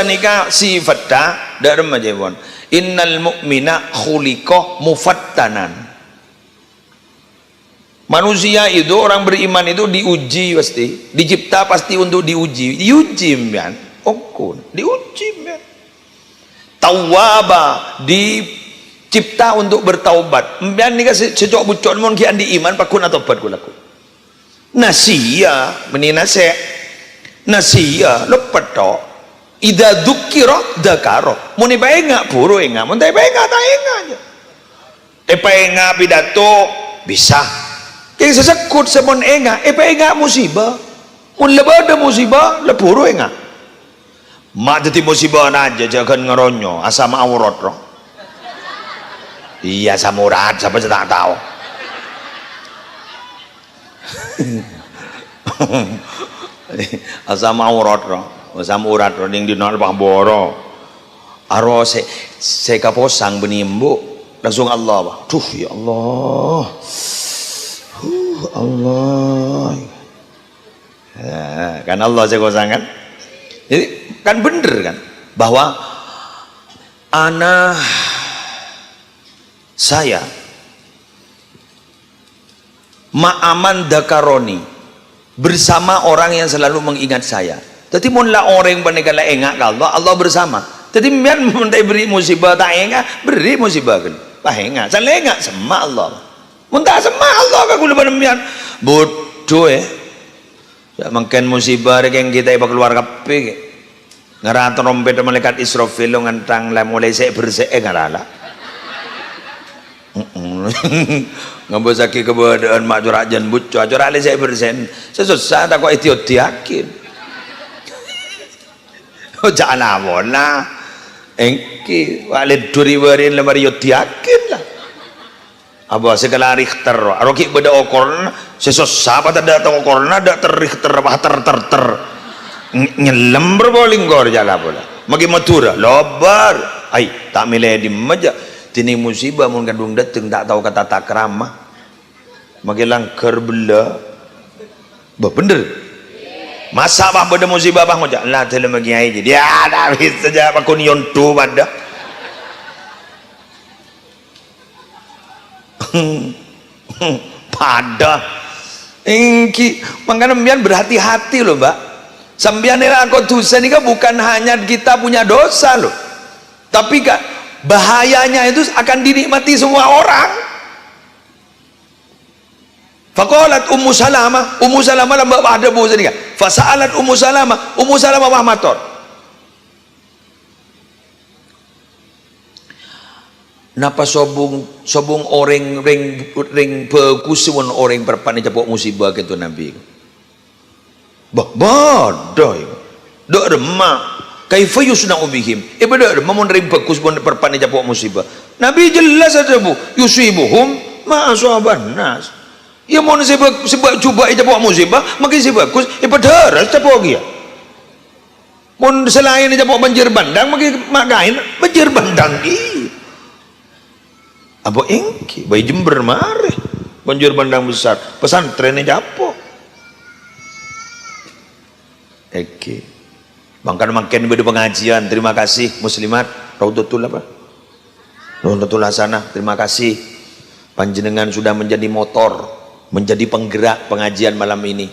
nikah sifatnya dari majewon innal mu'mina khuliqa mufattanan. Manusia itu orang beriman itu diuji pasti dicipta pasti untuk diuji kan okun diuji men. Tawwaba dicipta untuk bertaubat. Mbian nika sejak bucon mon ki andi iman pakun atobat kulaku. Nasiya menina se nasiya lepet tok. Ida dzukira dzakara. Mun enggak buru enggak, mun enggak tak enggak aja. Enggak pidato bisa. Yang sesekut semon enggak, enggak musibah. Mun lebada musibah, leburu enggak. Mak dadi musibah aja jangan ngeronyo, asam aurat roh. Iya samurat, siapa sih tak tahu. Asam aurat roh. Asam urat ning dina pamboro. Aro se kaposang benimbu langsung Allah bah. Duh ya Allah. Allah. Kan Allah saya kosang kan. Jadi kan bener kan bahwa saya ma'aman dakaroni bersama orang yang selalu mengingat saya. Jadi munlah orang yang penegala engak kalau Allah bersama. Jadi mian muntai beri musibah tak engak beri musibah kan. Tak engak, saya engak sama Allah. Muntah sama Allah kan kulo mian bodoh ya. Mungkin musibah yang kita iba keluar kape. Ngara trompet malaikat Israfil ngantang lah mulai saya bersih ngarala. Ngabosaki keberadaan mak jurajan bucu ajora ale saya bersen. Sesusah tak kok itu yakin. Oh jangan awona engki wale duri warin lemari yo yakin lah. Aba segala Richter aroki beda okor sesusah apa tak tahu okorna dak ter apa ter nyelem berboling gor jala bola magi matura lobar ai tak milih di meja tini musibah mun kandung dateng tak tahu kata tak keramah magi langker bela bener masa bah beda musibah bah ngojak lah tele magi ai jadi ya dah saja aku nion tu pada pada engki makanya mian berhati-hati loh mbak. Sambian aku dosa ini kan bukan hanya kita punya dosa loh, tapi kan bahayanya itu akan dinikmati semua orang. Faqalat Ummu Salamah lambak ada bosan ni kan. Fasa'alat Ummu Salamah mahmator. Napa sobung orang ring pekusuan orang perpan japok musibah gitu Nabi. Bodoh dok remak kaifa yusna'u bihim ibadah mun rim bagus mun perpan japok musibah Nabi jelas aja bu yusibuhum ma asaban nas ya mun sebab cuba japok musibah makin si bagus ibadah japok dia mun selain japok banjir bandang makin makain banjir bandang i apa engki bayi Jember mare banjir bandang besar pesantren japok. Oke. Bangkan makin beda pengajian. Terima kasih muslimat. Raudatul apa? Raudatul Hasanah. Terima kasih. Panjenengan sudah menjadi motor, menjadi penggerak pengajian malam ini.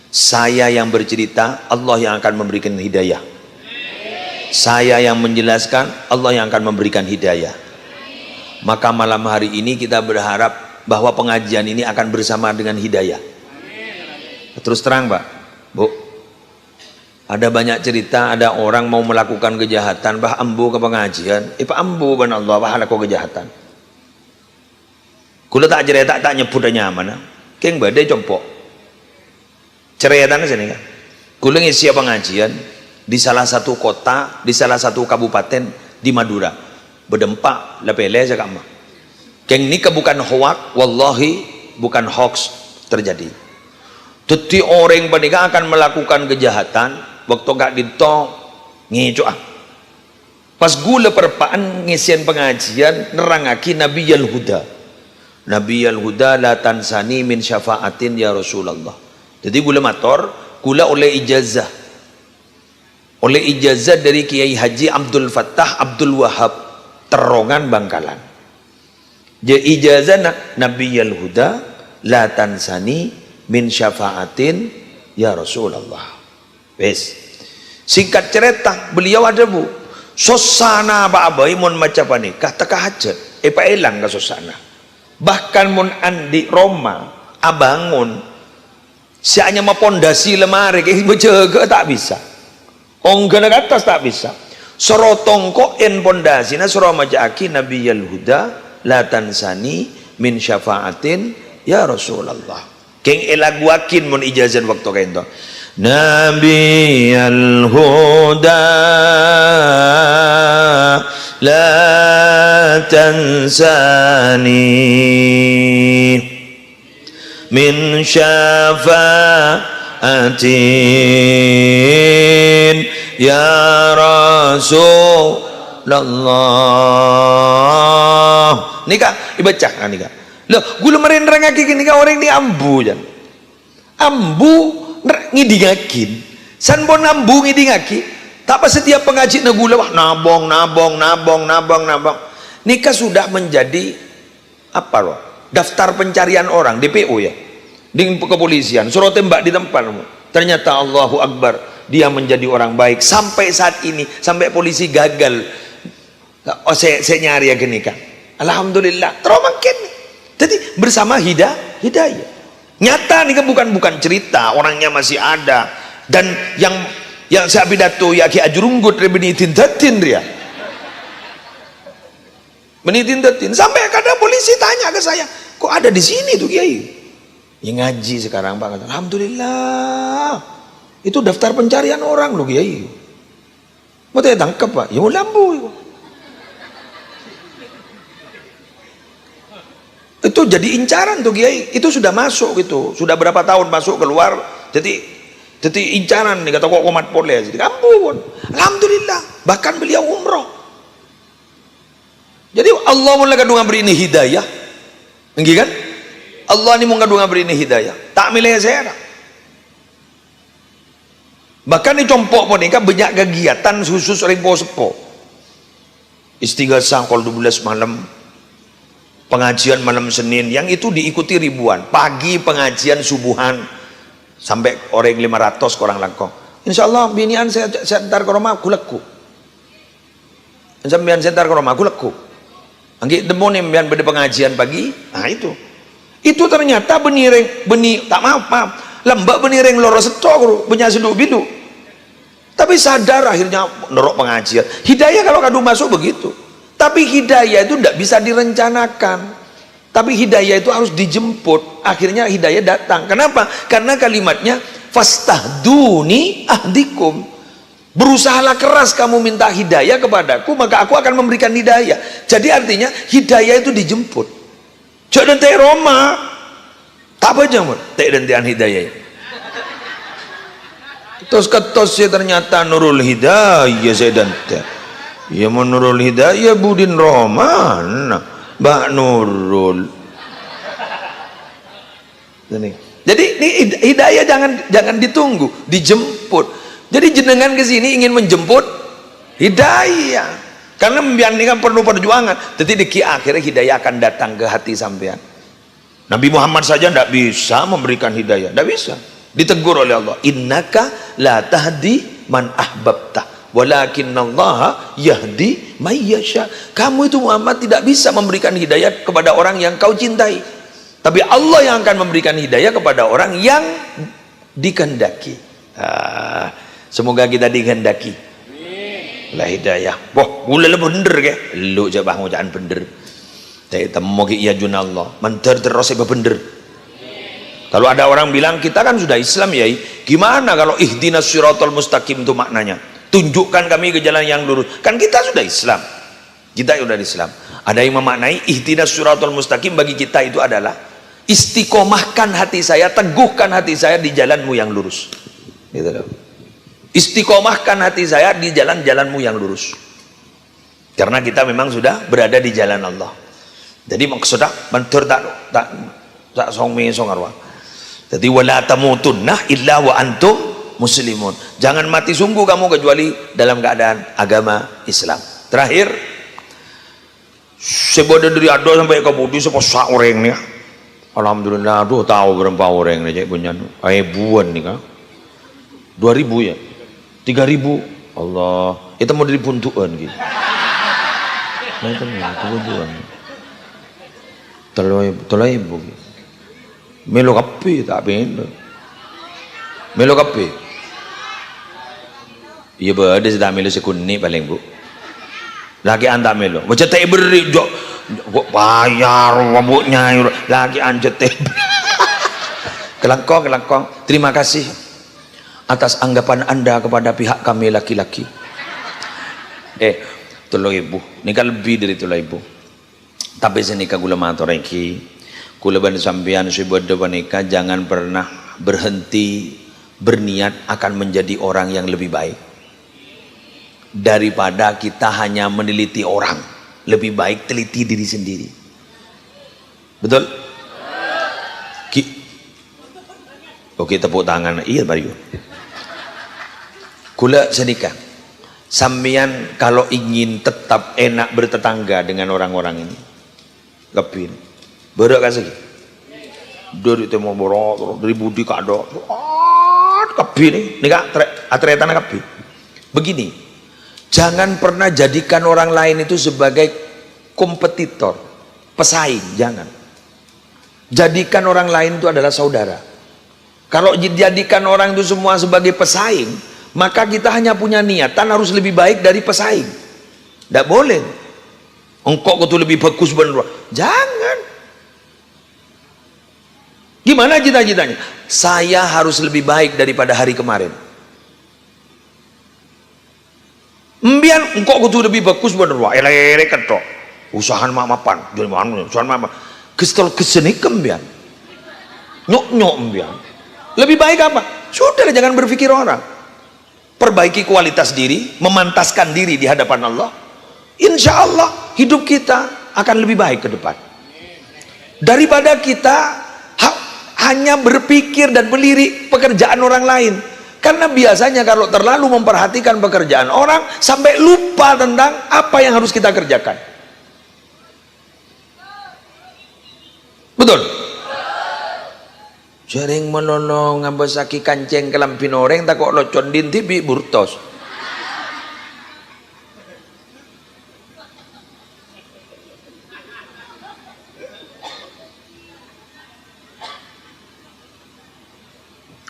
Saya yang bercerita, Allah yang akan memberikan hidayah. Saya yang menjelaskan, Allah yang akan memberikan hidayah. Maka malam hari ini kita berharap bahwa pengajian ini akan bersama dengan hidayah. Terus terang Pak, Bu. Ada banyak cerita, ada orang mau melakukan kejahatan, bah ambu ke pengajian, pak ambu ban Allah, bah laku kejahatan. Kula tak cerita, tak nyebut nyaman, keng badai compok. Cerita sini kan. Kula ngisi pengajian di salah satu kota, di salah satu kabupaten di Madura. Berdempak, lepele saya kamu. Keng ini bukan hoak, wallahi bukan hoax terjadi. Tuti orang pernikahan akan melakukan kejahatan. Waktu gak ditong ngeco pas gula perpaan ngisian pengajian nerangaki Nabi Al-Huda la tansani min syafaatin ya Rasulullah. Jadi gula mator gula oleh ijazah dari Kiai Haji Abdul Fattah Abdul Wahab Terongan Bangkalan. Jadi ijazah Nabi Al-Huda la tansani min syafaatin ya Rasulullah. Wes. Singkat cerita, beliau ada bu. Sosana Pak Abai mun maca panikah teka hajat. Pak elang ke sosana. Bahkan mun andi Roma abangun. Si hanya mau pondasi lemari, kayak berjaga tak bisa. Onggana ke atas tak bisa. Sorotongko en pondasina soro majaki nabiyal huda la tansani min syafaatin ya Rasulullah. Keng elaguakin mun ijazan waktu kain to. Nabiyal huda la tansani min syafaatin ya Rasulullah. Nika ibaca kan nika. Loh, gula merendrangake nika orang ni ambu jan. Ambu ngidingakin. Sanbon ambu ngidingaki. Tak apa setiap pengaji na gula wah nabong. Nika sudah menjadi apa loh? Daftar pencarian orang DPO ya. Dengan kepolisian suruh tembak di tempat. Ternyata Allahu Akbar, dia menjadi orang baik sampai saat ini, sampai polisi gagal. Oh, saya nyari ya gini kan. Alhamdulillah, terus makin. Jadi bersama hidayah. Nyata nih kan bukan cerita, orangnya masih ada. Dan yang saya pidato ya ki ajurunggut rebenitin datin dia. Menitin datin sampai kadang polisi tanya ke saya, kok ada di sini tuh Kiai? Ya ngaji sekarang Pak. Alhamdulillah. Itu daftar pencarian orang loh Kiai. Mau saya tangkap Pak? Ya mau lampu. Itu jadi incaran tuh Kiai. Itu sudah masuk gitu. Sudah berapa tahun masuk keluar. Jadi incaran nih kata kok komat polres. Jadi ampun. Alhamdulillah. Bahkan beliau umroh. Jadi Allah mulai kadung beri ini hidayah. Enggak kan? Allah ini mau ngadu ngabri ini hidayah tak milih saya. Bahkan ini compok pun ini kan banyak kegiatan khusus rimpo sepo istighatsah kalau 12 malam, pengajian malam Senin yang itu diikuti ribuan. Pagi pengajian subuhan sampai orang 500 orang langkong. Insya Allah binian saya entar ke rumah aku leku. Sambian saya entar ke rumah aku leku. Anggi demonim biar pada pengajian pagi. Nah itu ternyata tak maaf lembak benireng loro setok punya seduk bidu. Tapi sadar akhirnya nerok pengajian. Hidayah kalau kadu masuk begitu. Tapi hidayah itu tidak bisa direncanakan. Tapi hidayah itu harus dijemput. Akhirnya hidayah datang. Kenapa? Karena kalimatnya fastahduni ahdikum. Berusahalah keras kamu minta hidayah kepadaku, maka aku akan memberikan hidayah. Jadi artinya hidayah itu dijemput. Cok dan teh Roma tak apa aja mun teh dan tehan hidayah. Terus ketos ya ternyata Nurul Hidayah saya dan teh. Ya mau Nurul Hidayah Budin Roma, Mbak Nurul. Jadi ini hidayah jangan ditunggu, dijemput. Jadi jenengan ke sini ingin menjemput hidayah. Karena ini kan perlu perjuangan. Jadi di akhirnya hidayah akan datang ke hati sampean. Nabi Muhammad saja tidak bisa memberikan hidayah, tidak bisa. Ditegur oleh Allah, innaka la tahdi man ahbabta walakinnallaha yahdi may yasha. Kamu itu Muhammad tidak bisa memberikan hidayah kepada orang yang kau cintai, tapi Allah yang akan memberikan hidayah kepada orang yang dikehendaki. Semoga kita dikehendaki lah hidayah. Wah, gula le bener ke? Lu coba ngujaan bener. Saya temu ki ya junallah. Menter terus bener. Kalau ada orang bilang kita kan sudah Islam ya, gimana kalau ihdinas siratal mustaqim itu maknanya? Tunjukkan kami ke jalan yang lurus. Kan kita sudah Islam. Kita sudah Islam. Ada yang memaknai ihdinas siratal mustaqim bagi kita itu adalah istiqomahkan hati saya, teguhkan hati saya di jalanmu yang lurus. Gitu loh. Istiqomahkan hati saya di jalan-jalanmu yang lurus. Karena kita memang sudah berada di jalan Allah. Jadi maksudnya mentur tak songme songarwa. Jadi wala tamutunna illa wa antum muslimun. Jangan mati sungguh kamu kecuali dalam keadaan agama Islam. Terakhir, sebodoh dari ado sampai ke budi seposak orang nih. Alhamdulillah, aduh tahu berapa orang nih cek punya. Ribuan nih kan. 2000 ya. 3000 Allah itu mau dari puntuan gitu. Nah itu nih kebutuhan tolong ibu melo kape tak bener melo kape Iya ba, ada sedang melu sekuni paling bu. Lagi anda melu. Macam tak beri jok, bayar wabuknya. Lagi anja teh. Kelangkong. Terima kasih atas anggapan anda kepada pihak kami laki-laki. Tolong ibu, ini kan lebih dari tolong ibu. Tapi senika gula matur iki, gula ban sampean sebab nikah jangan pernah berhenti berniat akan menjadi orang yang lebih baik. Daripada kita hanya meneliti orang, lebih baik teliti diri sendiri. Betul? Oke, tepuk tangan. Iya, Mario. Kula senika. Sampeyan kalau ingin tetap enak bertetangga dengan orang-orang ini, kepin. Berak kasih. Dari temu borok, dari budi kado. Kepin nih kak, atretan kepin. Begini, jangan pernah jadikan orang lain itu sebagai kompetitor, pesaing, jangan. Jadikan orang lain itu adalah saudara. Kalau dijadikan orang itu semua sebagai pesaing, maka kita hanya punya niatan harus lebih baik dari pesaing. Tidak boleh. Engkau itu lebih bagus benar. Jangan. Gimana cita-citanya? Saya harus lebih baik daripada hari kemarin. Mbian engkau itu lebih bagus benar. Wah, ele ketok. Usahaan mapan. Jadi mana? Usahaan mapan. Kesel keseni kembian. Nyok mbian. Lebih baik apa? Sudah, jangan berpikir orang. Perbaiki kualitas diri, memantaskan diri di hadapan Allah. Insya Allah hidup kita akan lebih baik ke depan. Daripada kita hanya berpikir dan melirik pekerjaan orang lain. Karena biasanya kalau terlalu memperhatikan pekerjaan orang, sampai lupa tentang apa yang harus kita kerjakan. Betul? Jaring menolong ngambesaki kanceng kelampin orang tak kok locon dinti bi burtos.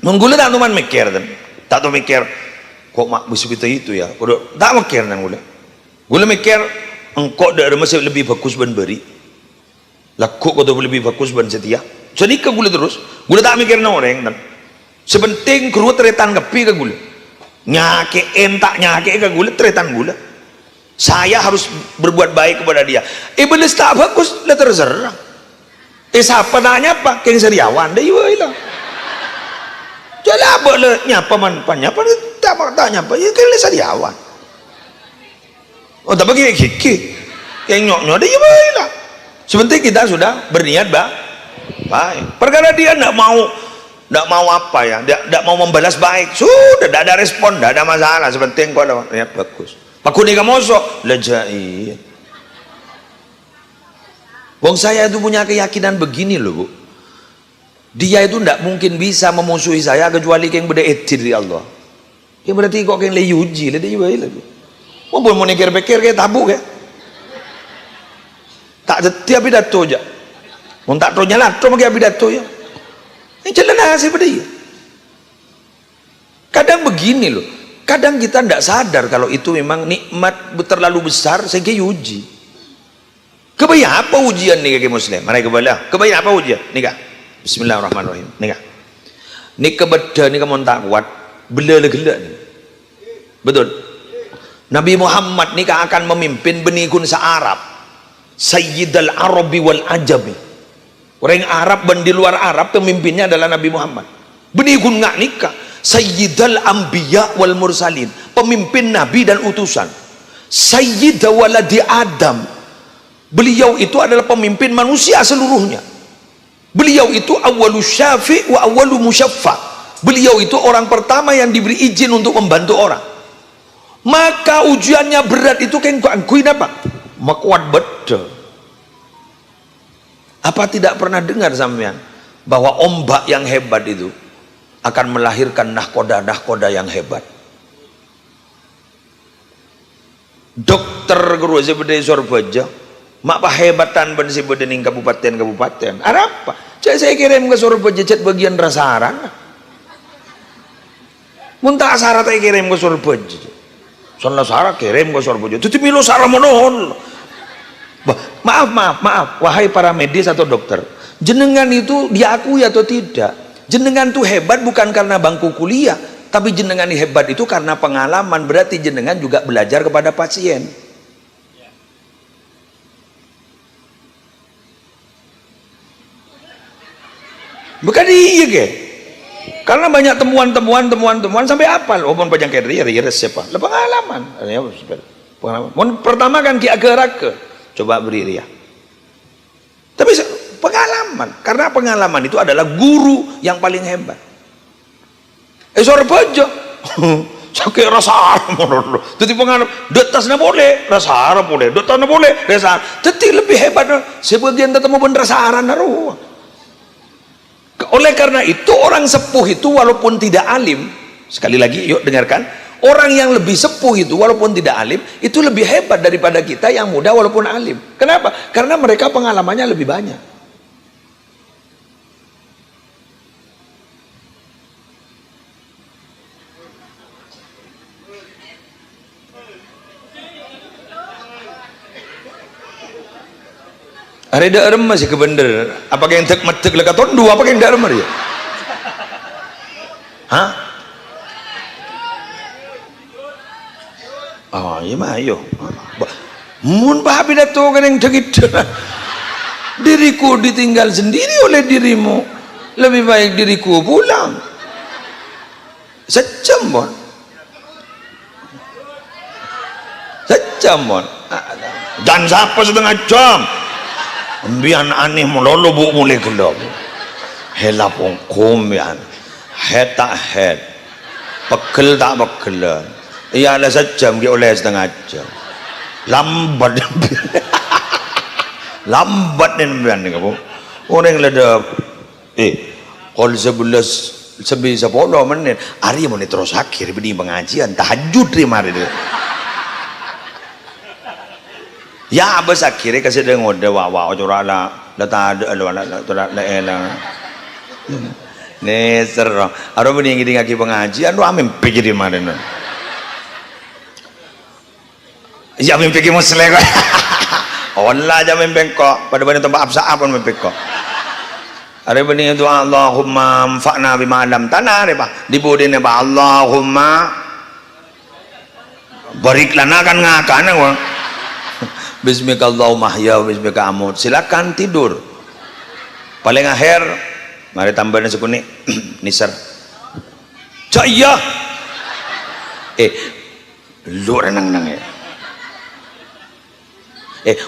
Menggula tak tuman mikir dan tak tu mikir kok mak begitu itu ya. Udah tak mikir nang gula. Gula mikir engkau dah masih lebih bagus ban beri. Laku kau tu lebih bagus ban setia. Jadi ke gula terus, gula tak mikir orang dan sepenting keruh teretan kepi ke gula, nyake entak nyake ke gula teretan gula. Saya harus berbuat baik kepada dia. Iblis tak bagus, lah terserah. Siapa nanya apa? Keng Seriawan, dah iwa ilah. Jadi apa le nyapa manpan nyapa tak tanya apa? Ya keng Seriawan. Oh tak bagi kiki, keng nyok dah iwa ilah. Sepenting kita sudah berniat baik. Perkara dia tidak mau apa ya, tidak mau membalas baik, sudah tidak ada respon, tidak ada masalah. Sepenting kau ada niat bagus. Paku ni kamu sok lejai. Wong saya itu punya keyakinan begini loh bu. Dia itu tidak mungkin bisa memusuhi saya kecuali yang beda etir dari Allah. Ya berarti kok yang leyuji lah dia lagi. Mau mau nikir-pikir kayak tabu ya. Tak setiap pidato aja. Mau tak tahu nyala, tahu pakai pidato ya. Ini jalan nasi pada dia. Kadang begini loh. Kadang kita tidak sadar kalau itu memang nikmat terlalu besar sehingga uji. Kebayang apa ujian nih kaki muslim? Mari kebayang. Kebayang apa ujian? Nikah. Bismillahirrahmanirrahim. Nikah. Nikah beda nikah mau tak kuat. Bela-gela nih. Betul. Nabi Muhammad nikah akan memimpin benikun se-Arab. Sayyidal Arabi wal Ajabi. Orang Arab dan di luar Arab pemimpinnya adalah Nabi Muhammad. Benikun nggak nikah. Sayyidal Anbiya wal Mursalin. Pemimpin Nabi dan utusan. Sayyidah waladi Adam. Beliau itu adalah pemimpin manusia seluruhnya. Beliau itu awwalu syafi' wa awwalu musyaffa. Beliau itu orang pertama yang diberi izin untuk membantu orang. Maka ujiannya berat itu kan kuin apa? Makuat betul. Apa tidak pernah dengar sampean bahwa ombak yang hebat itu akan melahirkan nahkoda yang hebat? Dokter guru sebeda Surabaya, mak hebatan ben sebeda ning kabupaten. Apa? Saya kirim ke Surabaya cet bagian rasaran. Muntah syarat saya kirim ke Surabaya. Soalnya Sarah kirim ke Sorbojo. Itu milo Sarah monon. Maaf, wahai para medis atau dokter, jenengan itu diakui atau tidak? Jenengan tuh hebat bukan karena bangku kuliah, tapi jenengan hebat itu karena pengalaman. Berarti jenengan juga belajar kepada pasien. Bukan iya ke? Karena banyak temuan sampai apal. Omong panjang kayak riris siapa? Lah pengalaman. Pertama kan ki agak coba beri dia. Tapi pengalaman, karena pengalaman itu adalah guru yang paling hebat. Sorbojo. Sakit rasa arah. Jadi pengalaman, detasnya boleh, rasa arah boleh, detasnya boleh, rasa. Jadi lebih hebat. Sebagian tetemu bener rasa arah naruh. Oleh karena itu orang sepuh itu walaupun tidak alim, sekali lagi yuk dengarkan, orang yang lebih sepuh itu walaupun tidak alim itu lebih hebat daripada kita yang muda walaupun alim. Kenapa? Karena mereka pengalamannya lebih banyak. Hari dah erem masih kebener. Apa yang tek metek lekaton dua apa yang dah erem ya? Hah? Oh iya mah ayo. Mun pahapi dato kan yang cekit. Diriku ditinggal sendiri oleh dirimu. Lebih baik diriku pulang. Sejam bon. Sejam bon. Dan siapa setengah jam? Ambian aneh melolo bu mulai gelap. Hela pongkom yan. Head tak head. Pegel tak pegel. Iya ada sejam dia oleh setengah jam. Lambat. Lambat nih ambian nih kamu. Orang ledap. Kalau 11 menit. Hari mau terus akhir begini pengajian. Tahajud terima dia. Ya abis akhirnya kasih dia ngode wawa curala data ada elang nih serong ada pun yang ngaki pengajian lu amin pikir di mana nih ya amin pikir muslim Allah aja amin bengkok pada banyak tempat absa apa amin bengkok ada pun yang doa Allahumma mfa'na bima alam tanah deh pak dibudin deh pak Allahumma barik lana kan ngakan wong Bismika Allahumma ahya wa bismika amut. Silakan tidur. Paling akhir mari tambahin sekuni nisar. Jaya. Lu renang-nang ya.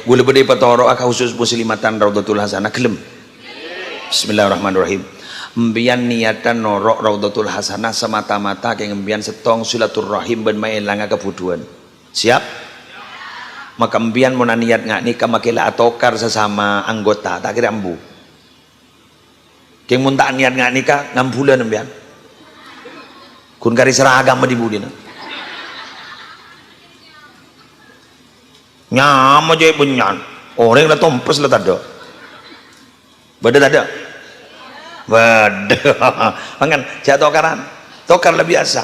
Gula bede patoro aka khusus muslimatan Raudatul Hasanah gelem. Bismillahirrahmanirrahim. Mbian niatan norok Raudatul Hasanah semata-mata kaya mbian setong silaturahim ben mailanga kebuduan. Siap? Maka mbian mau niat nggak nikah makila atokar sesama anggota tak kira ambu keng mun tak niat nggak nikah ngambulan mbian kun kari seragam di budina nyama jay bunyan orang lah tompes lah tado beda tado beda mangan jatuh tokaran tokar lebih biasa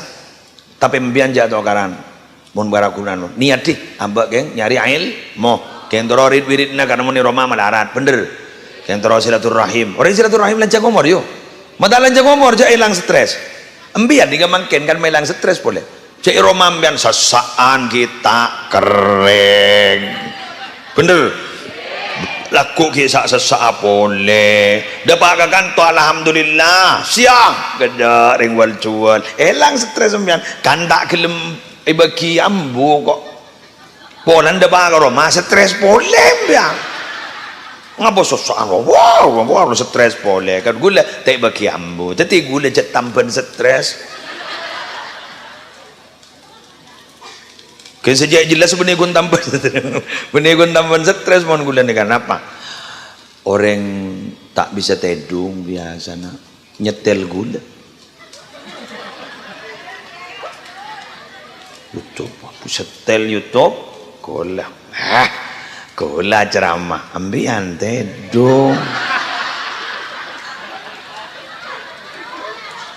tapi mbian jatuh tokaran mun barakunan niat dih ambak geng nyari ail mo geng tororid wiridna karena muni Roma malarat bener geng toro silaturahim orang silaturahim lancar ngomor yuk mata lancar ngomor jauh hilang stres embian juga mungkin kan hilang stres boleh jauh Roma embian sesaan kita kering bener laku kisah sesak boleh dapat kan tu alhamdulillah siang geda ring wal cual hilang stres embian kan tak kelem bagi ambu kok polan dah baga Roma stres boleh biang ngapa sosokan wow stres boleh kan gula tak bagi ambu jadi gula jet tampan stres kan sejak jelas benegun tampan benegun tampan stres mohon gula ni kan apa orang tak bisa tedung biasa nak nyetel gula YouTube, setel YouTube, kolah, kolah ceramah, ambian tedong.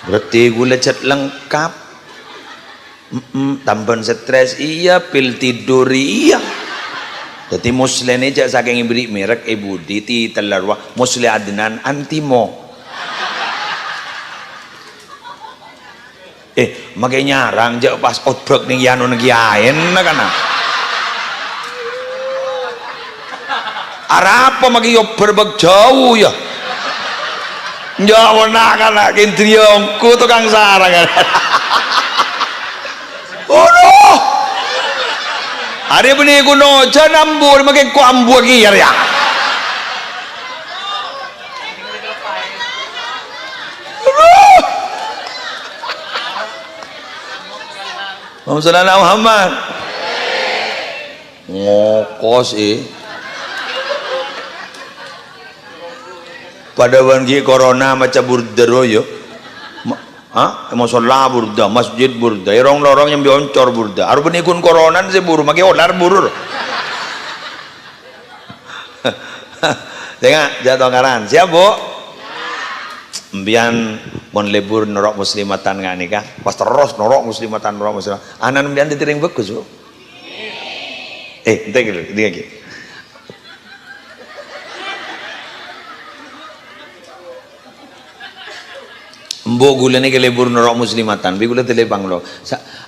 Berarti gula cat lengkap. Tambahan stres iya, pil tidur iya. Jadi muslim ini jak saking beri merek ibu diti telarwa muslim adnan antimo. Makanya nyarang jak pas outbreak nih yanu negiain kana. Arapa magi yo berbeg jauh ya. Nyawa nak kana kintriongku tukang sarang kan. Hari ini kuno jangan ambur makin ku ambur kiar ya. Muhammad Muhammad ngokos pada wangi corona macam burdero yo. Masalah burda, masjid burda, lorong yang bioncor burda. Aru benikun koronan sih buru, makai olar burur. Tengah jatuh karan, siap bu? Mbian mon lebur norok muslimatan nggak nikah, pas terus norok muslimatan. Anan mbian ditiring bagus bu. Entar gitu, dia gitu. Mbok gula ni kelebur norok muslimatan, bi gula telebang lo.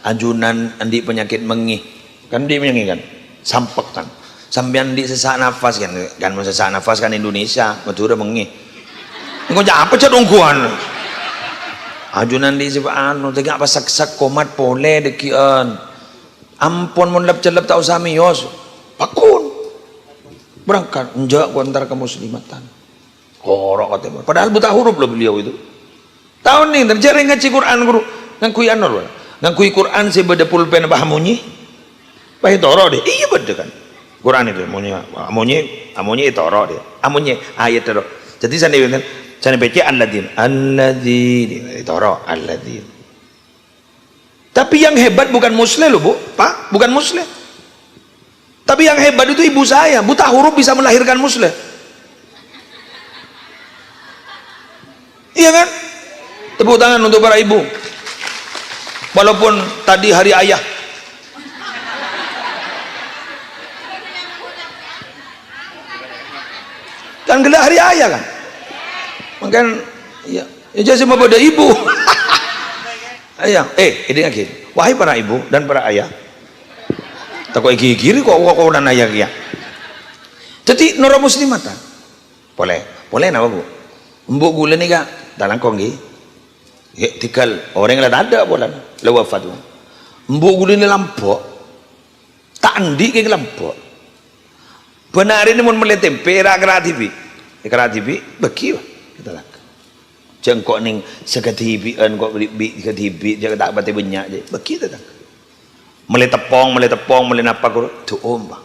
Anjunan andi penyakit mengih, kan dia menyanyi kan, sampek kan, sambian di sesak nafas kan sesak nafas kan Indonesia, Madura mengih. Engkau apa cadongkuan? Anjunan di sebaan, tengah apa sak komat pole dekian. Ampun mon lep celep tak usah mios, pakun. Berangkat, enjak ku antar ke muslimatan. Korok katanya. Padahal buta huruf loh beliau itu. Tahun ni terjadi ngaji Quran guru ngakui anor ngakui Quran si beda pulpen apa hamunyi bayi toro deh iya beda kan Quran itu amunyi toro deh amunyi ayat toro jadi sana baca alladin toro alladin tapi yang hebat bukan muslim loh bu pak bukan muslim tapi yang hebat itu ibu saya buta huruf bisa melahirkan muslim iya kan. Tepuk tangan untuk para ibu. Walaupun tadi hari ayah. Kan gelar hari ayah kan. Makan ya jadi semua pada ibu. Ayah, ini lagi. Wahai para ibu dan para ayah. Takut gigi kok dan ayah ya. Jadi nora muslimatan. Boleh nama bu. Mbok gula ni kak dalam konggi. Tikal orang yang ada bolan lewa fatwa mbok gulu ni lampok tak andi ke lampok benar ini mun mele tempe ra kreatif beki kita lak jengkok ning sekatibian kok beri katibi jaga tak bate banyak je beki tak mele tepong mele napa ko tu bang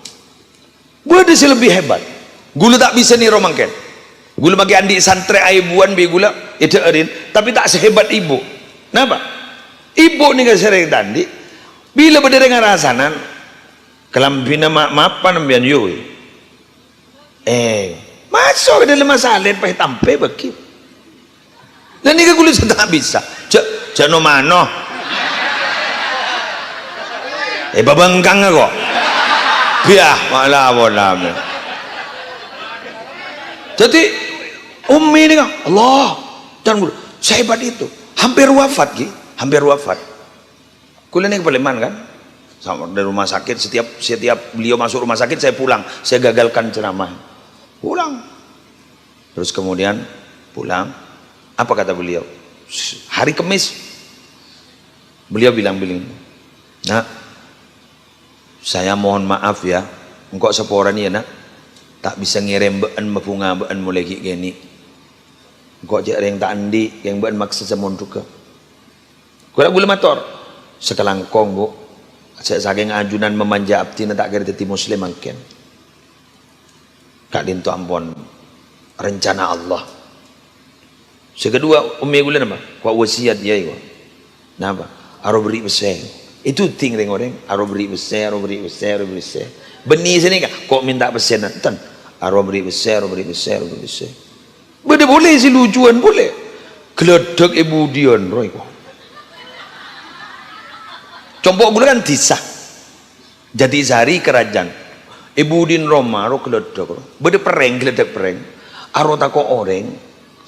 bude si lebih hebat gulu tak bisa ni romangken gula bagi andi santre aibuan be gula itu erin tapi tak sehebat ibu kenapa ibu ni kan sering tandi bila berdengar rasanan kelambina mapan ambian yo masuk ke dalam masalah pahit tampe beki dan ni kan gula tak bisa jano mano babangkang kok biah malah bolam jadi Umi ini kan Allah dan guru sehebat itu hampir wafat kuliah ini ke Palembang kan sama dari rumah sakit setiap beliau masuk rumah sakit saya pulang saya gagalkan ceramah pulang terus kemudian pulang apa kata beliau hari Kamis beliau bilang nak saya mohon maaf ya engkau seporan ya nak tak bisa ngirim bean mapunga bean mulai gini kok je yang tak andi yang bean maksa semon juga kula gula motor sekelangkong bu saking ajunan memanja abdi tak kira teti muslim angken kak dinto ampun rencana Allah sekedua umi gula nama kok wasiat ya iku napa aro beri besar itu ting orang aro beri besar benih sini kok minta besar nonton aro beri besar boleh si lucuan boleh geledek ibu Dion roy kok Compok gula kan disah. Jadi sehari kerajaan. Ibu din Roma ro keledek. Bede pereng keledek pereng. Aro takok oreng.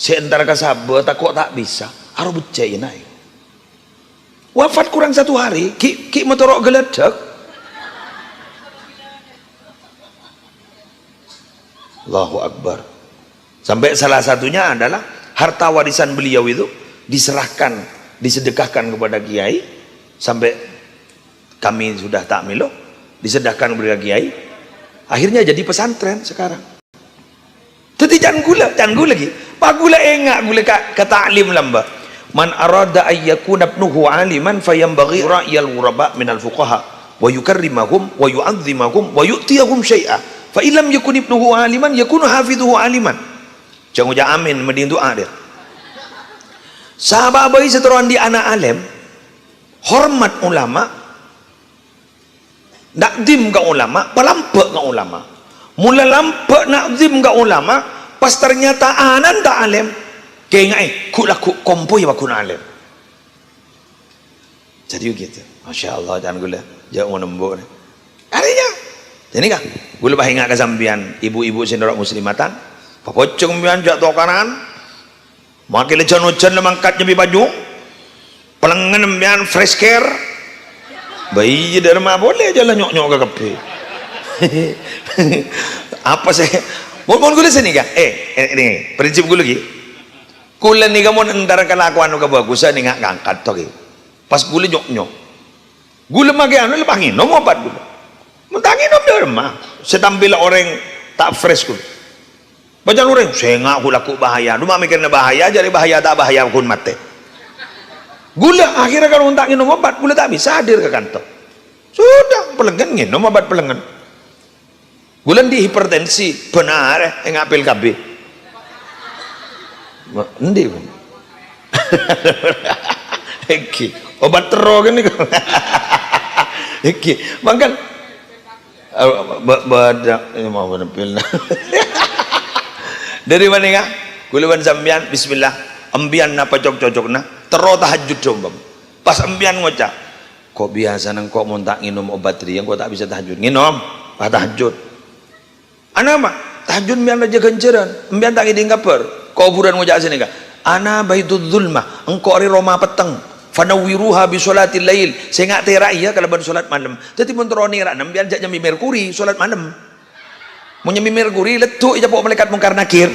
Seentara kasaba takok tak bisa. Aro becain ae. Wafat kurang 1 hari, ki motorok geledek. Allahu Akbar. Sampai salah satunya adalah harta warisan beliau itu diserahkan, disedekahkan kepada kiai, sampai kami sudah takmilo, disedekahkan kepada kiai, akhirnya jadi pesantren sekarang. Tapi jangan gula lagi. Pak gula enggak gula ke ta'lim lamba. Man arada ayyakuna ibnuhu aliman fayambaghi ra'yal ghuraba minal fuqaha wa yukarrimahum wa yu'azzimahum wa yu'tiyahum syai'a. Fa illam yakun ibnuhu aliman yakunu hafidhuhu aliman. Jangan ucap amin mending doa dia. Sahabat bayi seteruan di anak alim, hormat ulama, nakdim ke ulama, pelampak ke ulama. Mula lampak nakdim ke ulama, pas ternyata anan tak alim, kaya ku laku kompo ya bakun alim. Jadi begitu. Masya Allah, jangan gula, jangan menembuk. Harinya, jadi kan, gula bahinga kesambian ibu-ibu sendiri muslimatan, papocong bian jak tokanan, makin lecan-lecan lemangkat nyebi baju, pelengan bian fresh care, bayi dari rumah boleh jalan nyok-nyok ke kepi. Apa saya? Mau gula sini kan? Ini prinsip gula lagi. Gula ni kamu antara kelakuan nu kebagusan ni ngak ngangkat toki. Pas gula nyok-nyok, gula magi anu lepas nginom obat gula. Mentangin nom dari rumah. Setampil orang tak fresh gula. Baca orang, saya ngak gula ku bahaya. Rumah mikirnya bahaya, jadi bahaya tak bahaya kun mati. Gula akhirnya kalau tak nginom obat, gula tak bisa hadir ke kantor. Sudah pelengan nginom obat pelengan. Gulan di hipertensi benar ngapil KB. Endi pun. Iki obat terok kan niku. Iki makan badak ini mau benepil. Dari mana ya? Gulawan sambian bismillah. Ambian apa cocok-cocokna? Tero tahajud coba. Pas ambian ngocak. Kok biasa nang kok mau tak nginum obat riang kok tak bisa tahajud. Nginom, pas tahajud. Ana apa? Tahajud mbian aja genceran, mbian tak ngiding kabar. Kuburan ngojak sini ka. Ana baitul zulmah, engko ari Roma peteng. Fanawiruha bi sholatil lail. Saya ngak tera iya kalau ban salat malam. Jadi mun teroni ra mbian jak nyami Merkuri salat malam. Mun nyami Merkuri letuk ija malaikat mungkar nakir.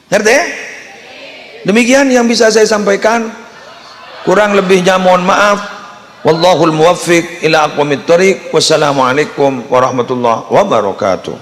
Ngerti? Demikian yang bisa saya sampaikan. Kurang lebihnya mohon maaf. Wallahul muwaffiq ila aqwamit thoriq. Wassalamualaikum warahmatullahi wabarakatuh.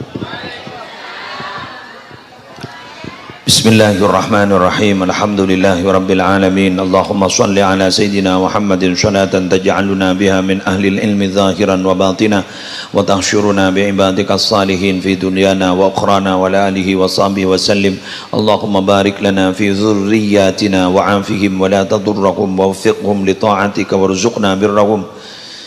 Bismillahirrahmanirrahim. Alhamdulillahi rabbil alamin. Allahumma salli ala sayyidina Muhammadin salatan taj'aluna biha min ahli ilmi zahiran wa batina wa tahsyuruna bi ibadika salihin fi dunyana wa ukhrana wa ala alihi wa sahbihi wa sallim. Allahumma barik lana fi dhurriyyatina wa afihim wa la tadurrahum wa waffiqhum li ta'atika warzuqna birrahum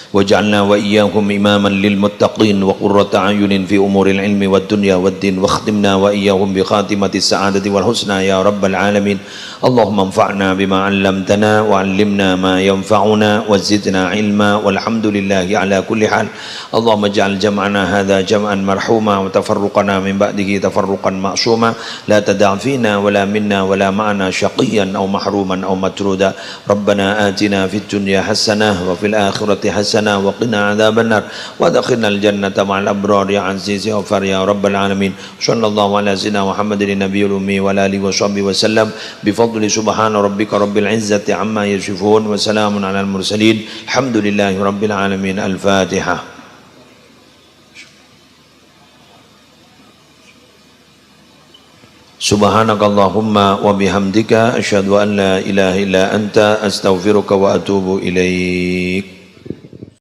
واجعلنا وإياهم إماما للمتقين وقرة أعين في أمور العلم والدنيا والدين واختمنا وإياهم بخاتمة السعادة والحسنى يا رب العالمين. اللهم انفعنا بما علمتنا وعلمنا ما ينفعنا وزدنا علما والحمد لله على كل حال. اللهم اجعل جمعنا هذا جمعا مرحوما وتفرقنا من بعده تفرقا معصوما لا تدع فينا ولا منا ولا معنا شقيا أو محروما أو مترودا. ربنا آتنا في الدنيا حسنة وفي الآخرة حسنة وقنا عذاب النار وادخلنا الجنة مع الأبرار يا عزيز يا غفار يا رب العالمين. صلى الله على سيدنا محمد النبي الأمي وعلى آله وصحبه وسلم بفضل سبحان ربك رب العزة عما يصفون وسلام على المرسلين الحمد لله رب العالمين. الفاتحة. سبحانك اللهم وبحمدك أشهد أن لا إله إلا أنت أستغفرك وأتوب إليك.